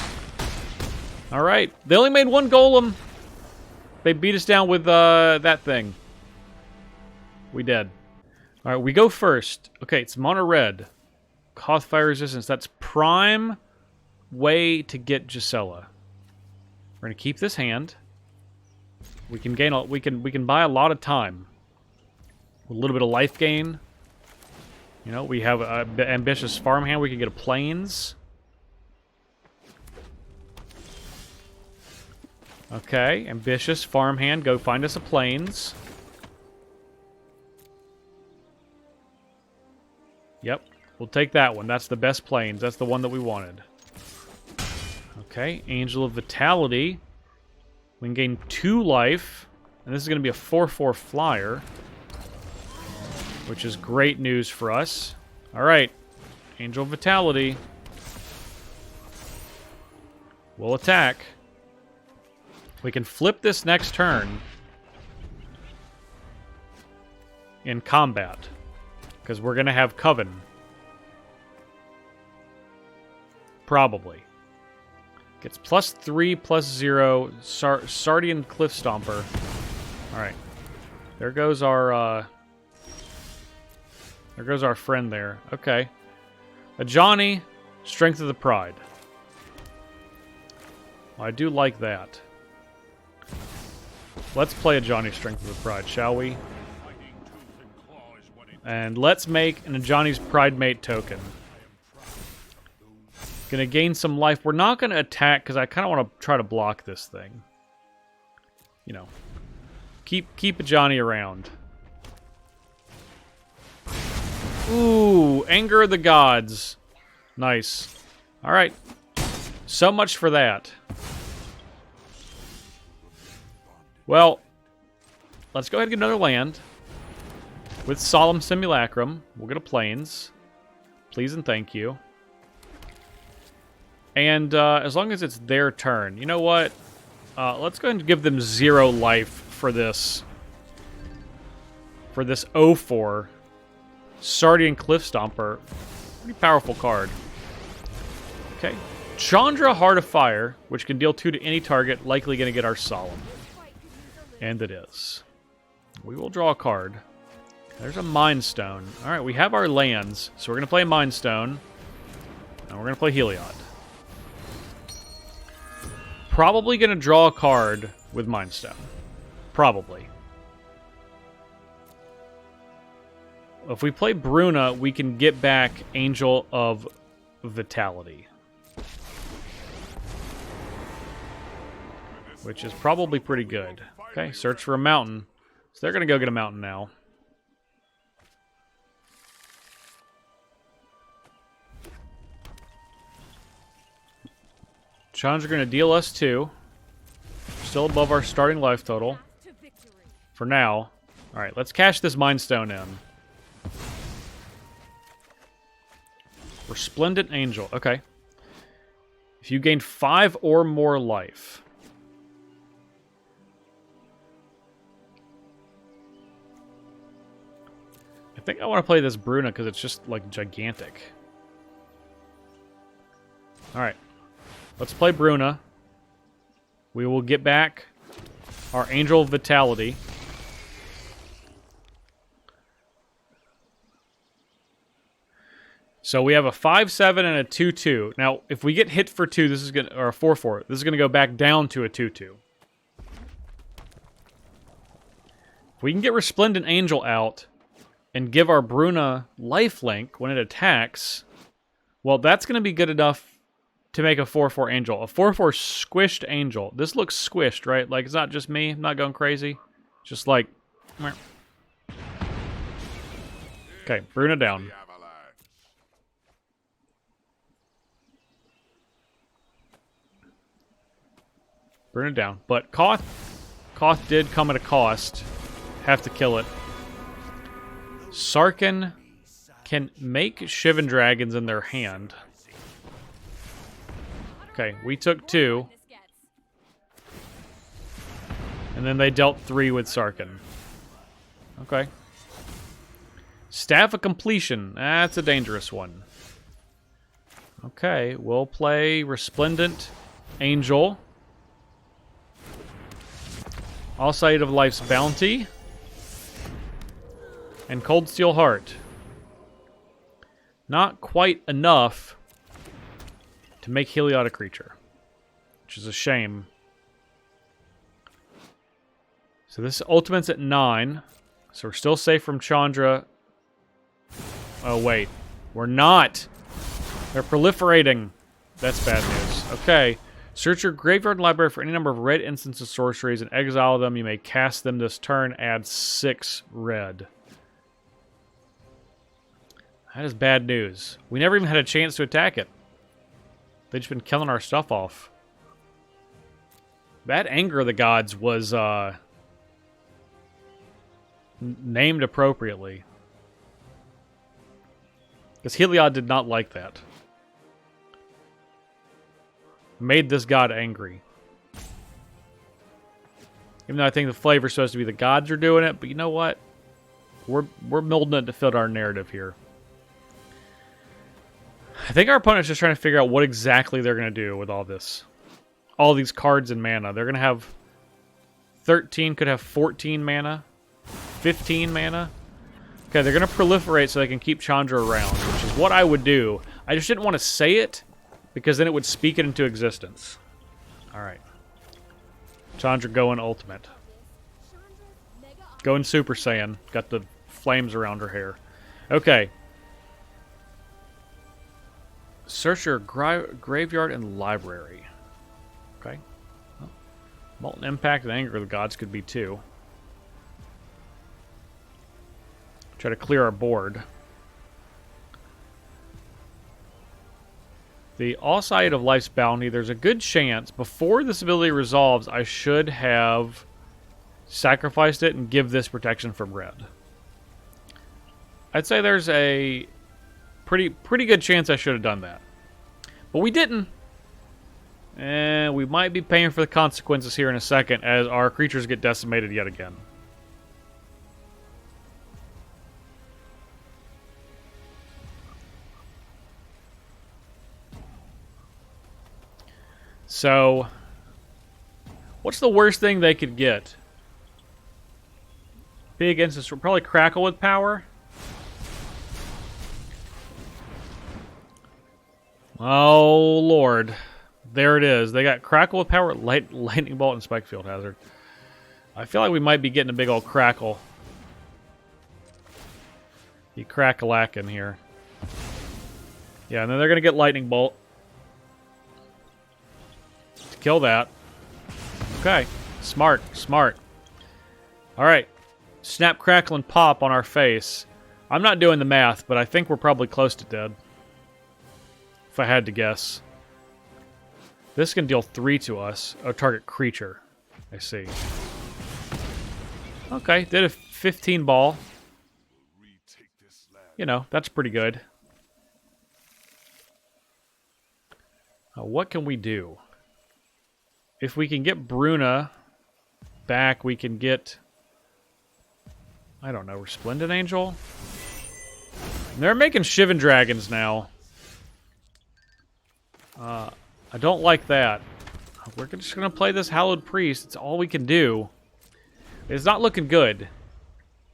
Alright. They only made 1 golem. They beat us down with that thing. We dead. Alright, we go first. Okay, it's mono red. Cause fire resistance. That's prime way to get Gisela. We're gonna keep this hand. We can gain we can buy a lot of time. A little bit of life gain. You know, we have an ambitious farmhand. We can get a plains. Okay, ambitious farmhand. Go find us a plains. Yep, we'll take that one. That's the best plains. That's the one that we wanted. Okay, Angel of Vitality. We can gain 2 life. And this is going to be a 4/4 flyer. Which is great news for us. Alright, Angel of Vitality. We'll attack. We can flip this next turn in combat. Because we're going to have Coven. Probably. Gets +3, +0. Sardian Cliff Stomper. Alright. There goes our friend there. Okay. A Johnny, Strength of the Pride. Well, I do like that. Let's play a Johnny, Strength of the Pride, shall we? And let's make an Johnny's Pride Mate token. Gonna gain some life. We're not gonna attack because I kind of want to try to block this thing. You know, keep a Johnny around. Ooh, Anger of the Gods. Nice. All right. So much for that. Well, let's go ahead and get another land. With Solemn Simulacrum, we'll get a Plains. Please and thank you. And as long as it's their turn. You know what? Let's go ahead and give them 0 life for this. For this 0/4. Sardian Cliff Stomper. Pretty powerful card. Okay. Chandra, Heart of Fire, which can deal 2 to any target, likely going to get our Solemn. And it is. We will draw a card. There's a Mind Stone. Alright, we have our lands, so we're going to play Mind Stone. And we're going to play Heliod. Probably going to draw a card with Mind Stone. Probably. If we play Bruna, we can get back Angel of Vitality. Which is probably pretty good. Okay, search for a mountain. So they're going to go get a mountain now. Chandra going to deal us 2. Still above our starting life total. For now. Alright, let's cash this Mind Stone in. Resplendent Angel. Okay. If you gain 5 or more life. I think I want to play this Bruna because it's just, like, gigantic. Alright. Let's play Bruna. We will get back our Angel of Vitality. So we have a 5/7 and a 2/2. Now, if we get hit for 2, this is gonna, or a 4/4, this is gonna go back down to a 2/2. If we can get Resplendent Angel out and give our Bruna lifelink when it attacks, well, that's gonna be good enough to make a 4/4 Angel. A 4/4 squished Angel. This looks squished, right? Like, it's not just me. I'm not going crazy. Just like... Okay, Bruna down. Burn it down. But Koth did come at a cost. Have to kill it. Sarkin can make Shivan Dragons in their hand. Okay, we took 2. And then they dealt 3 with Sarkin. Okay. Staff of Completion. That's a dangerous one. Okay, we'll play Resplendent Angel. All Sight of Life's Bounty. And Cold Steel Heart. Not quite enough to make Heliod a creature. Which is a shame. So this ultimate's at 9. So we're still safe from Chandra. Oh, wait. We're not! They're proliferating. That's bad news. Okay. Search your graveyard and library for any number of red instants of sorceries and exile them. You may cast them this turn. Add 6 red. That is bad news. We never even had a chance to attack it. They've just been killing our stuff off. That Anger of the Gods was named appropriately. Because Heliod did not like that. Made this god angry. Even though I think the flavor's supposed to be the gods are doing it, but you know what? We're molding it to fit our narrative here. I think our opponent's just trying to figure out what exactly they're going to do with all this. All these cards and mana. They're going to have 13, could have 14 mana. 15 mana. Okay, they're going to proliferate so they can keep Chandra around, which is what I would do. I just didn't want to say it, because then it would speak it into existence. Alright. Chandra going ultimate. Going Super Saiyan. Got the flames around her hair. Okay. Search your graveyard and library. Okay. Well, Molten Impact and Anger of the Gods could be 2. Try to clear our board. The All Sight of Life's Bounty, there's a good chance, before this ability resolves, I should have sacrificed it and give this protection from red. I'd say there's a pretty good chance I should have done that. But we didn't. And we might be paying for the consequences here in a second as our creatures get decimated yet again. So, what's the worst thing they could get? Be against this, probably Crackle with power. Oh, Lord. There it is. They got Crackle with power, Lightning Bolt, and Spike Field Hazard. I feel like we might be getting a big old Crackle. You crack-a-lack in here. Yeah, and then they're going to get Lightning Bolt. Kill that. Okay. Smart. Smart. Alright. Snap, crackle, and pop on our face. I'm not doing the math, but I think we're probably close to dead. If I had to guess. This can deal 3 to us. Oh, target creature. I see. Okay. Did a 15 ball. You know, that's pretty good. What can we do? If we can get Bruna back, we can get, I don't know, Resplendent Angel? They're making Shivan Dragons now. I don't like that. We're just going to play this Hallowed Priest. It's all we can do. It's not looking good.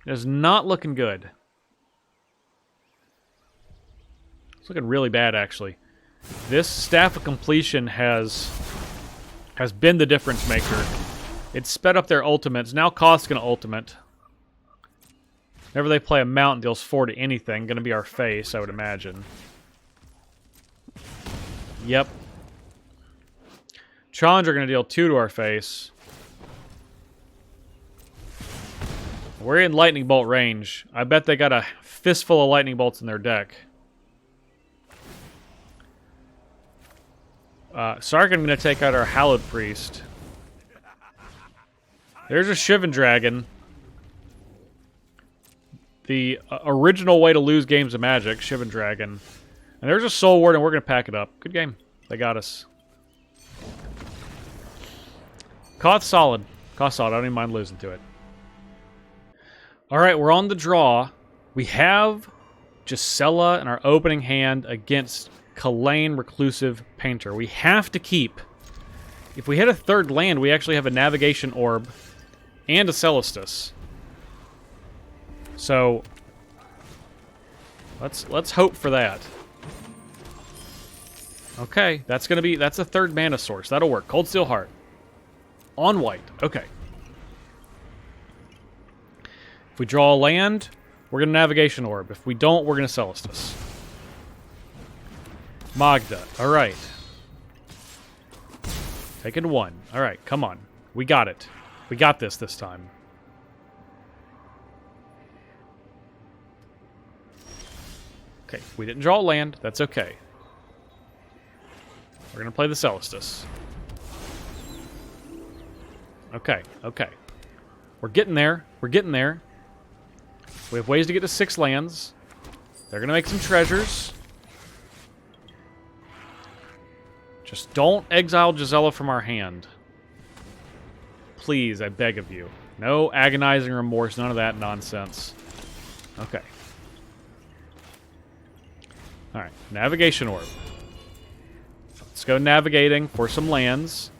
It's not looking good. It's looking really bad, actually. This Staff of Completion has been the difference maker. It sped up their ultimates. Now Koth's going to ultimate. Whenever they play a mount, deals 4 to anything. Going to be our face, I would imagine. Yep. Chandra going to deal 2 to our face. We're in Lightning Bolt range. I bet they got a fistful of Lightning Bolts in their deck. Sarkin going to take out our Hallowed Priest. There's a Shivan Dragon. The original way to lose games of Magic, Shivan Dragon. And there's a Soul Ward, and we're going to pack it up. Good game. They got us. Koth solid. Koth solid. I don't even mind losing to it. Alright, we're on the draw. We have Gisela in our opening hand against Kalane Reclusive Painter. We have to keep... If we hit a third land, we actually have a Navigation Orb and a Celestus. So, let's hope for that. Okay, that's a third mana source. That'll work. Cold Steel Heart. On white. Okay. If we draw a land, we're going to Navigation Orb. If we don't, we're going to Celestus. Magda. Alright. Taking one. Alright, come on. We got it. We got this time. Okay, we didn't draw a land. That's okay. We're going to play the Celestus. Okay, okay. We're getting there. We're getting there. We have ways to get to 6 lands. They're going to make some treasures. Just don't exile Gisela from our hand. Please, I beg of you. No agonizing remorse, none of that nonsense. Okay. Alright, Navigation Orb. Let's go navigating for some lands.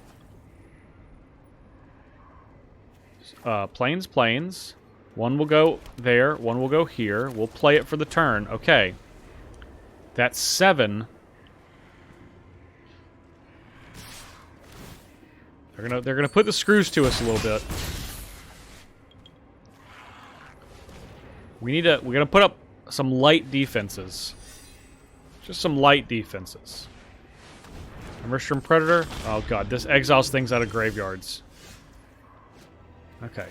Plains, plains. One will go there, one will go here. We'll play it for the turn. Okay. That's 7. They're gonna put the screws to us a little bit. We're gonna put up some light defenses. Just some light defenses. Mushroom Predator. Oh god, this exiles things out of graveyards. Okay.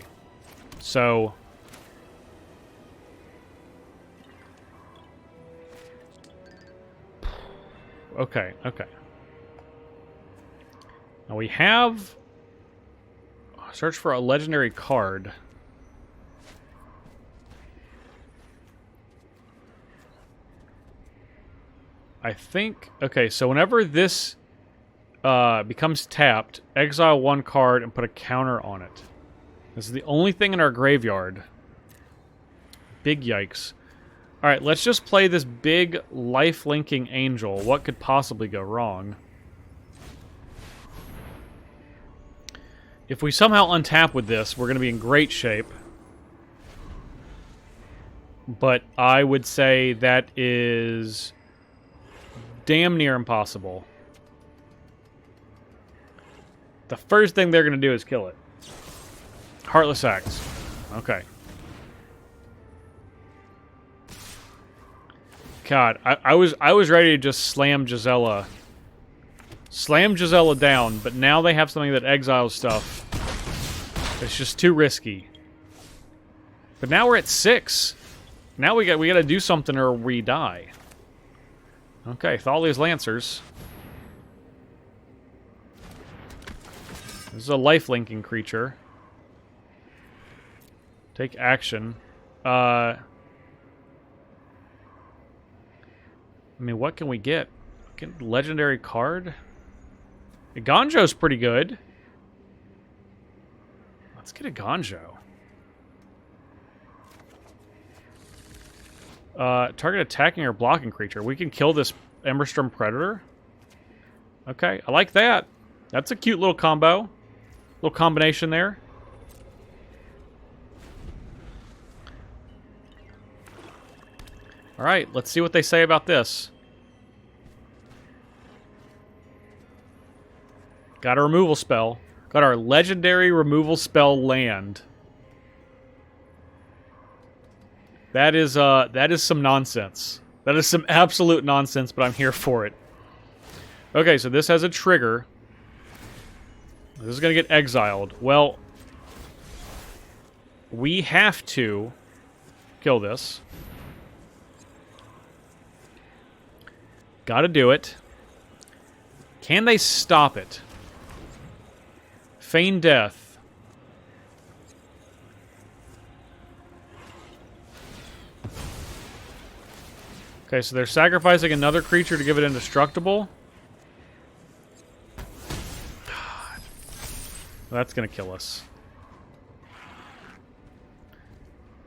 So okay, okay. Now we have... Search for a legendary card. I think... Okay, so whenever this becomes tapped, exile 1 card and put a counter on it. This is the only thing in our graveyard. Big yikes. Alright, let's just play this big life-linking angel. What could possibly go wrong? If we somehow untap with this, we're going to be in great shape. But I would say that is damn near impossible. The first thing they're going to do is kill it. Heartless Axe. Okay. God, I was ready to just slam Gisela. Slam Gisela down, but now they have something that exiles stuff. It's just too risky. But now we're at 6. Now we got to do something or we die. Okay, Thalia's Lancers. This is a life-linking creature. Take action. I mean, what can we get? Get legendary card? A Gonjo's pretty good. Let's get a Gonjo. Target attacking or blocking creature. We can kill this Emberstrom Predator. Okay, I like that. That's a cute little combo. Little combination there. Alright, let's see what they say about this. Got a removal spell. Got our legendary removal spell land. That is some nonsense. That is some absolute nonsense, but I'm here for it. Okay, so this has a trigger. This is going to get exiled. Well, we have to kill this. Gotta do it. Can they stop it? Feign death. Okay, so they're sacrificing another creature to give it indestructible. God. That's gonna kill us.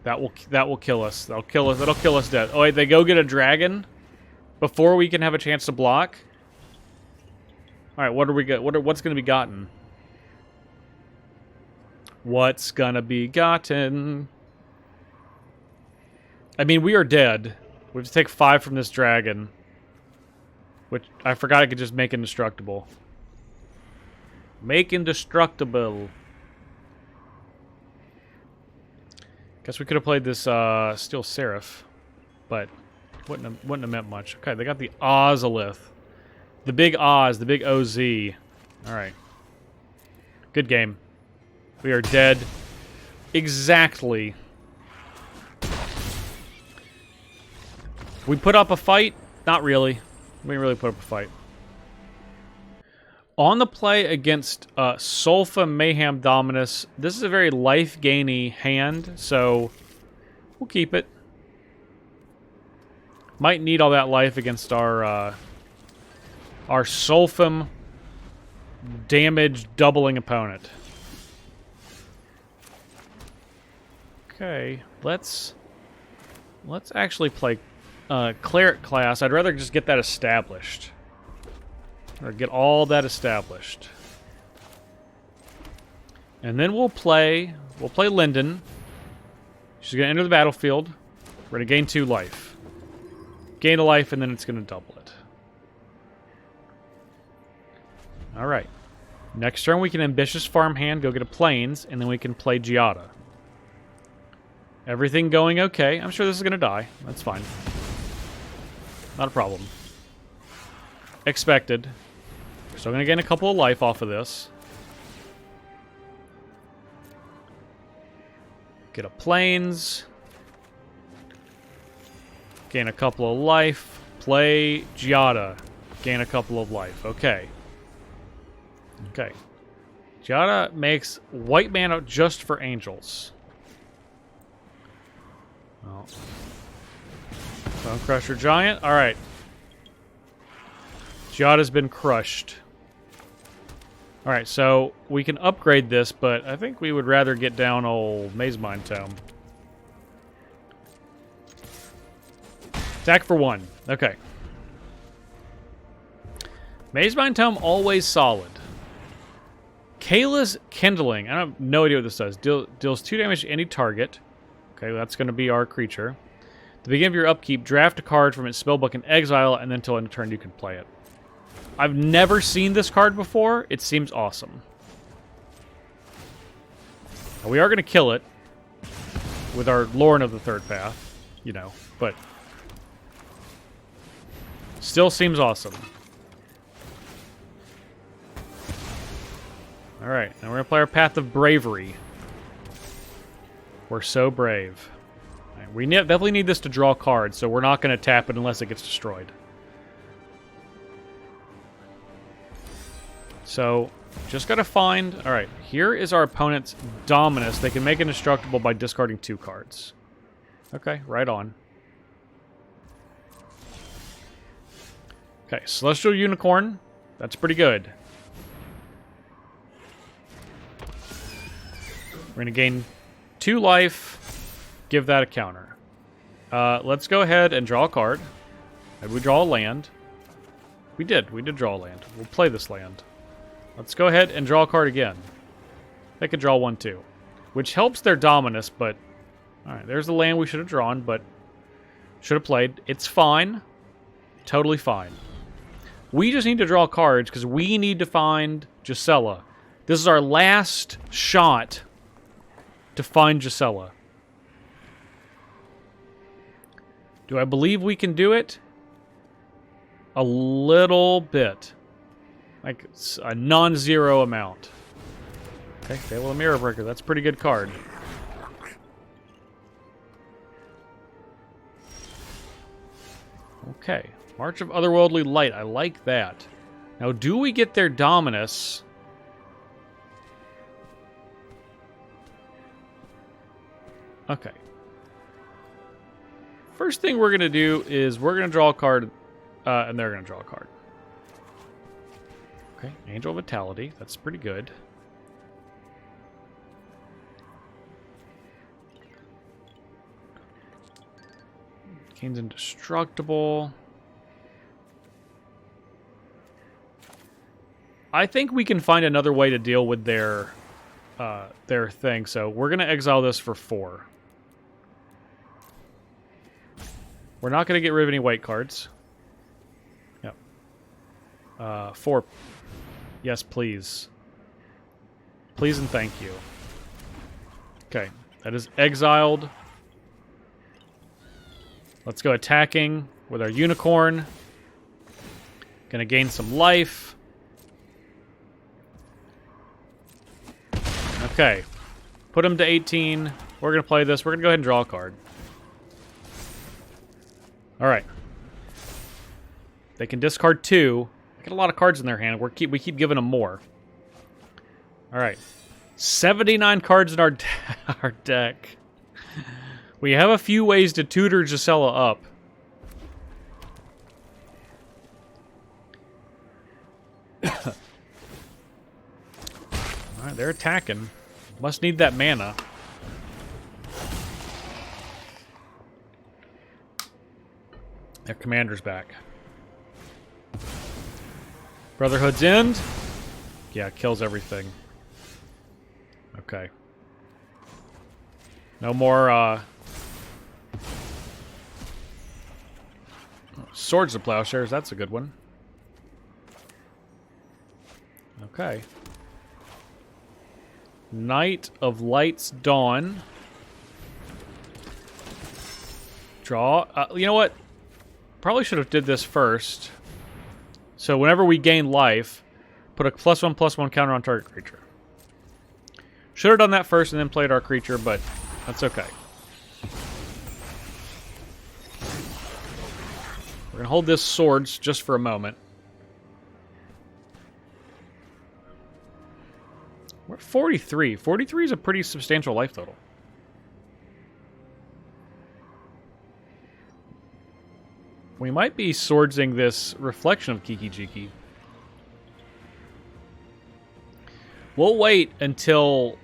That will kill us. That'll kill us. That'll kill us dead. Oh wait, they go get a dragon before we can have a chance to block. All right, what do we get? What's gonna be gotten? What's gonna be gotten? I mean, we are dead. We have to take 5 from this dragon, which I forgot I could just make indestructible. Make indestructible. Guess we could have played this Steel Seraph, but wouldn't have meant much. Okay, they got the Ozolith. The big Oz, the big OZ. Alright. Good game. We are dead. Exactly. We put up a fight? Not really. We didn't really put up a fight. On the play against Sulfa Mayhem Dominus, this is a very life-gainy hand, so we'll keep it. Might need all that life against our Sulfum damage doubling opponent. Okay, let's actually play Cleric class. I'd rather just get that established. Or get all that established. And then we'll play Linden. She's going to enter the battlefield. We're going to gain 2 life. Gain a life, and then it's going to double it. Alright. Next turn, we can Ambitious Farmhand, go get a Plains, and then we can play Giada. Everything going okay. I'm sure this is going to die. That's fine. Not a problem. Expected. We're still going to gain a couple of life off of this. Get a Plains. Gain a couple of life. Play Giada. Gain a couple of life. Okay. Okay. Giada makes white mana just for angels. Oh. Bone Crusher Giant. Alright. Giada's been crushed. Alright, so we can upgrade this, but I think we would rather get down old Mazemind Tome. Attack for 1. Okay. Mazemind Tome, always solid. Kayla's Kindling. I have no idea what this does. Deals 2 damage to any target. Okay, that's going to be our creature. At the beginning of your upkeep, draft a card from its spellbook and exile it, and then until end of turn you can play it. I've never seen this card before. It seems awesome. Now, we are going to kill it with our Lorn of the Third Path, you know, but still seems awesome. Alright, now we're going to play our Path of Bravery. We're so brave. Right, we definitely need this to draw cards, so we're not going to tap it unless it gets destroyed. So, just got to find... Alright, here is our opponent's Dominus. They can make it indestructible by discarding 2 cards. Okay, right on. Okay, Celestial Unicorn. That's pretty good. We're going to gain 2 life. Give that a counter. Let's go ahead and draw a card. Maybe we draw a land. We did. We did draw a land. We'll play this land. Let's go ahead and draw a card again. They could draw 1 too. Which helps their Dominus, but... Alright, there's the land we should have drawn, but... Should have played. It's fine. Totally fine. We just need to draw cards, because we need to find Gisela. This is our last shot to find Gisela. Do I believe we can do it? A little bit. Like, a non-zero amount. Okay, Fable of Mirror Breaker. That's a pretty good card. Okay. March of Otherworldly Light. I like that. Now, do we get their Dominus? Okay. First thing we're going to do is we're going to draw a card, and they're going to draw a card. Okay, Angel Vitality. That's pretty good. Kane's indestructible. I think we can find another way to deal with their thing. So we're going to exile this for 4. We're not going to get rid of any white cards. Yep. 4. Yes, please. Please and thank you. Okay, that is exiled. Let's go attacking with our unicorn. Gonna gain some life. Okay. Put him to 18. We're gonna play this. We're gonna go ahead and draw a card. Alright. They can discard 2. They get a lot of cards in their hand. We keep giving them more. Alright. 79 cards in our deck. We have a few ways to tutor Gisela up. Alright, they're attacking. Must need that mana. Their commander's back. Brotherhood's End. Yeah, kills everything. Okay. No more, Swords of Plowshares, that's a good one. Okay. Night of Light's Dawn. Draw. You know what? Probably should have did this first. So whenever we gain life, put a +1/+1 counter on target creature. Should have done that first and then played our creature, but that's okay. We're going to hold this swords just for a moment. We're at 43. 43 is a pretty substantial life total. We might be swordsing this reflection of Kiki Jiki. We'll wait until...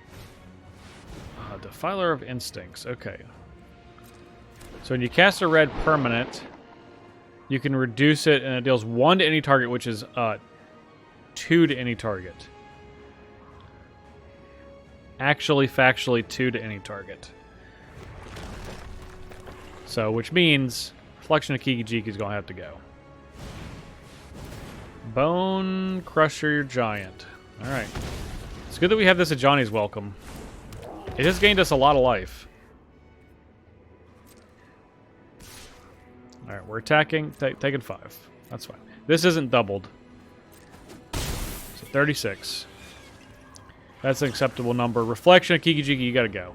Defiler of Instincts. Okay. So when you cast a red permanent... You can reduce it, and it deals 1 to any target, which is 2 to any target. Actually, factually, 2 to any target. So, which means Reflection of Kiki Jiki is going to have to go. Bone Crusher Giant. Alright. It's good that we have this at Johnny's Welcome. It has gained us a lot of life. Alright, we're attacking, taking 5. That's fine. This isn't doubled. So 36. That's an acceptable number. Reflection of Kiki Jiki, you gotta go.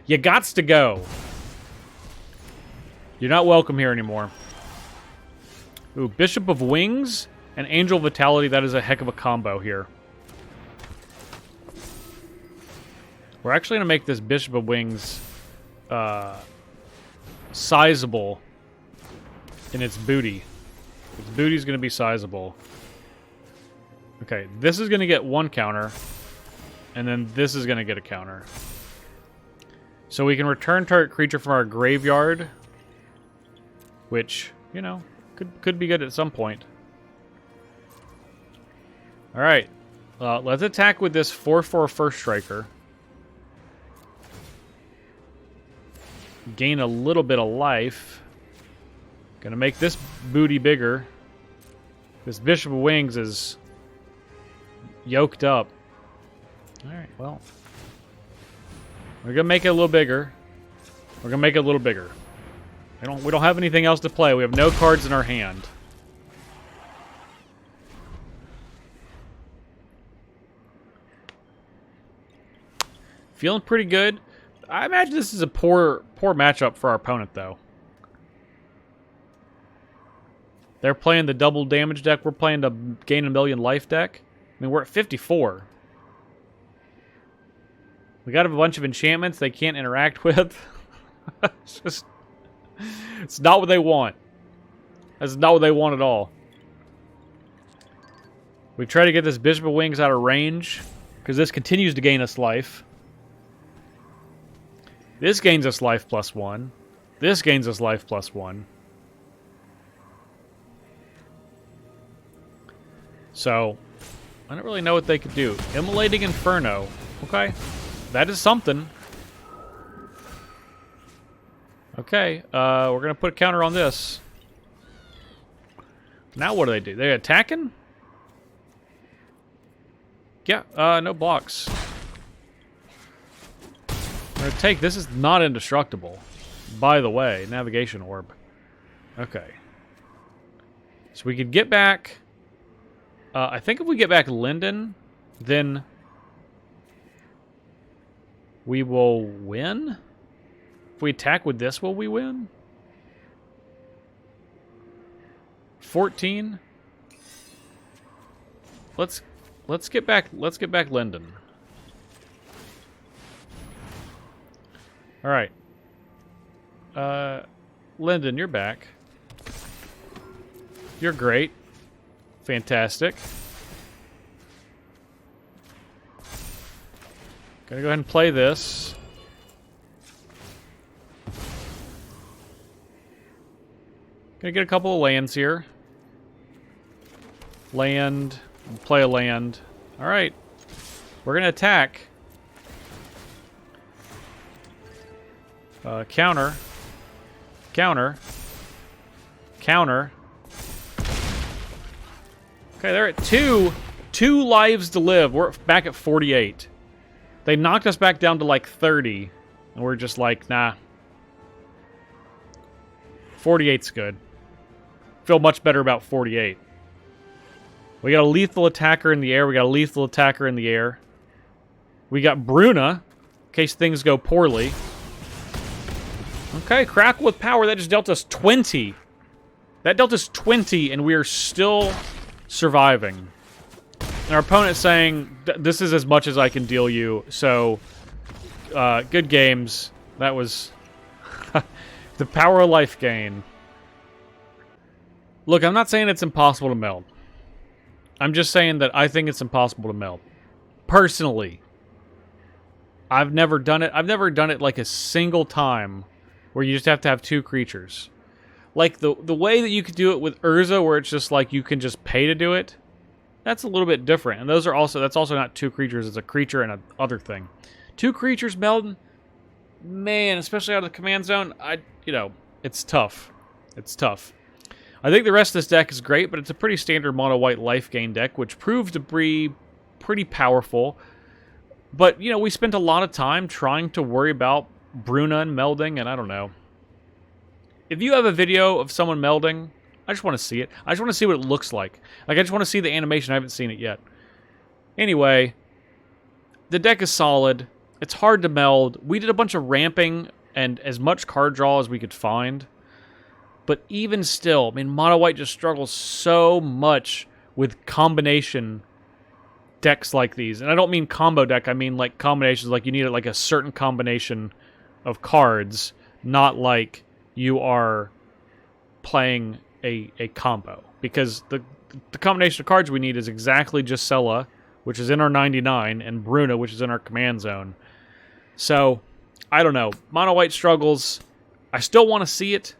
You gots to go. You're not welcome here anymore. Ooh, Bishop of Wings and Angel Vitality. That is a heck of a combo here. We're actually gonna make this Bishop of Wings sizable in its booty. Its booty's going to be sizable. Okay, this is going to get 1 counter, and then this is going to get a counter. So we can return target creature from our graveyard, which, you know, could be good at some point. Alright, let's attack with this 4/4 First Striker. Gain a little bit of life. Gonna make this booty bigger. This Bishop of Wings is yoked up. Alright, well. We're gonna make it a little bigger. We're gonna make it a little bigger. We don't have anything else to play. We have no cards in our hand. Feeling pretty good. I imagine this is a poor matchup for our opponent, though. They're playing the double damage deck. We're playing the gain a million life deck. I mean, we're at 54. We got a bunch of enchantments they can't interact with. It's just... It's not what they want. That's not what they want at all. We've tried to get this Bishop of Wings out of range, because this continues to gain us life. This gains us life +1. This gains us life +1. So, I don't really know what they could do. Immolating Inferno. Okay. That is something. Okay, we're going to put a counter on this. Now what do? They attacking? Yeah, no blocks. I'm going to take... This is not indestructible. By the way, navigation orb. Okay. So we could get back... I think if we get back Linden, then we will win. If we attack with this, will we win? 14. Let's get back Linden. All right. Linden, you're back. You're great. Fantastic. Gonna go ahead and play this. Gonna get a couple of lands here. Land. Play a land. Alright. We're gonna attack. Counter. Counter. Counter. Okay, they're at 2 lives to live. We're back at 48. They knocked us back down to like 30. And we're just like, nah. 48's good. Feel much better about 48. We got a lethal attacker in the air. We got a lethal attacker in the air. We got Bruna, in case things go poorly. Okay, Crackle with power. That just dealt us 20. That dealt us 20, and we are still surviving. And our opponent's saying, this is as much as I can deal you, so good games. That was the power of life gain. Look, I'm not saying it's impossible to meld. I'm just saying that I think it's impossible to meld. Personally. I've never done it. I've never done it like a single time where you just have to have 2 creatures. Like, the way that you could do it with Urza, where it's just like you can just pay to do it, that's a little bit different. And those are also, that's also not 2 creatures, it's a creature and a other thing. 2 creatures melding, man, especially out of the command zone, it's tough. It's tough. I think the rest of this deck is great, but it's a pretty standard mono-white life gain deck, which proved to be pretty powerful. But, we spent a lot of time trying to worry about Bruna and melding, and I don't know. If you have a video of someone melding, I just want to see it. I just want to see what it looks like. Like, I just want to see the animation. I haven't seen it yet. Anyway, the deck is solid. It's hard to meld. We did a bunch of ramping and as much card draw as we could find. But even still, I mean, Mono White just struggles so much with combination decks like these. And I don't mean combo deck. I mean, like, combinations. Like, you need, like, a certain combination of cards. Not like you are playing a combo. Because the combination of cards we need is exactly Gisela, which is in our 99, and Bruna, which is in our command zone. So, I don't know. Mono White struggles. I still want to see it.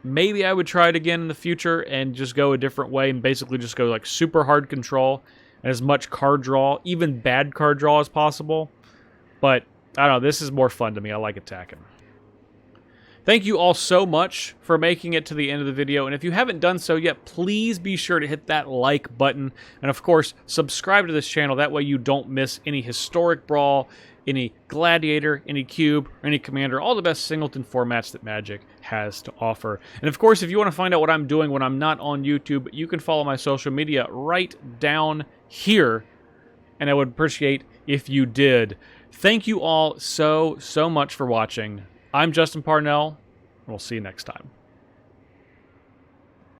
Maybe I would try it again in the future and just go a different way and basically just go like super hard control and as much card draw, even bad card draw as possible. But, I don't know. This is more fun to me. I like attacking. Thank you all so much for making it to the end of the video. And if you haven't done so yet, please be sure to hit that like button. And of course, subscribe to this channel. That way you don't miss any historic Brawl, any Gladiator, any Cube, or any Commander. All the best singleton formats that Magic has to offer. And of course, if you want to find out what I'm doing when I'm not on YouTube, you can follow my social media right down here. And I would appreciate if you did. Thank you all so much for watching. I'm Justin Parnell, and we'll see you next time.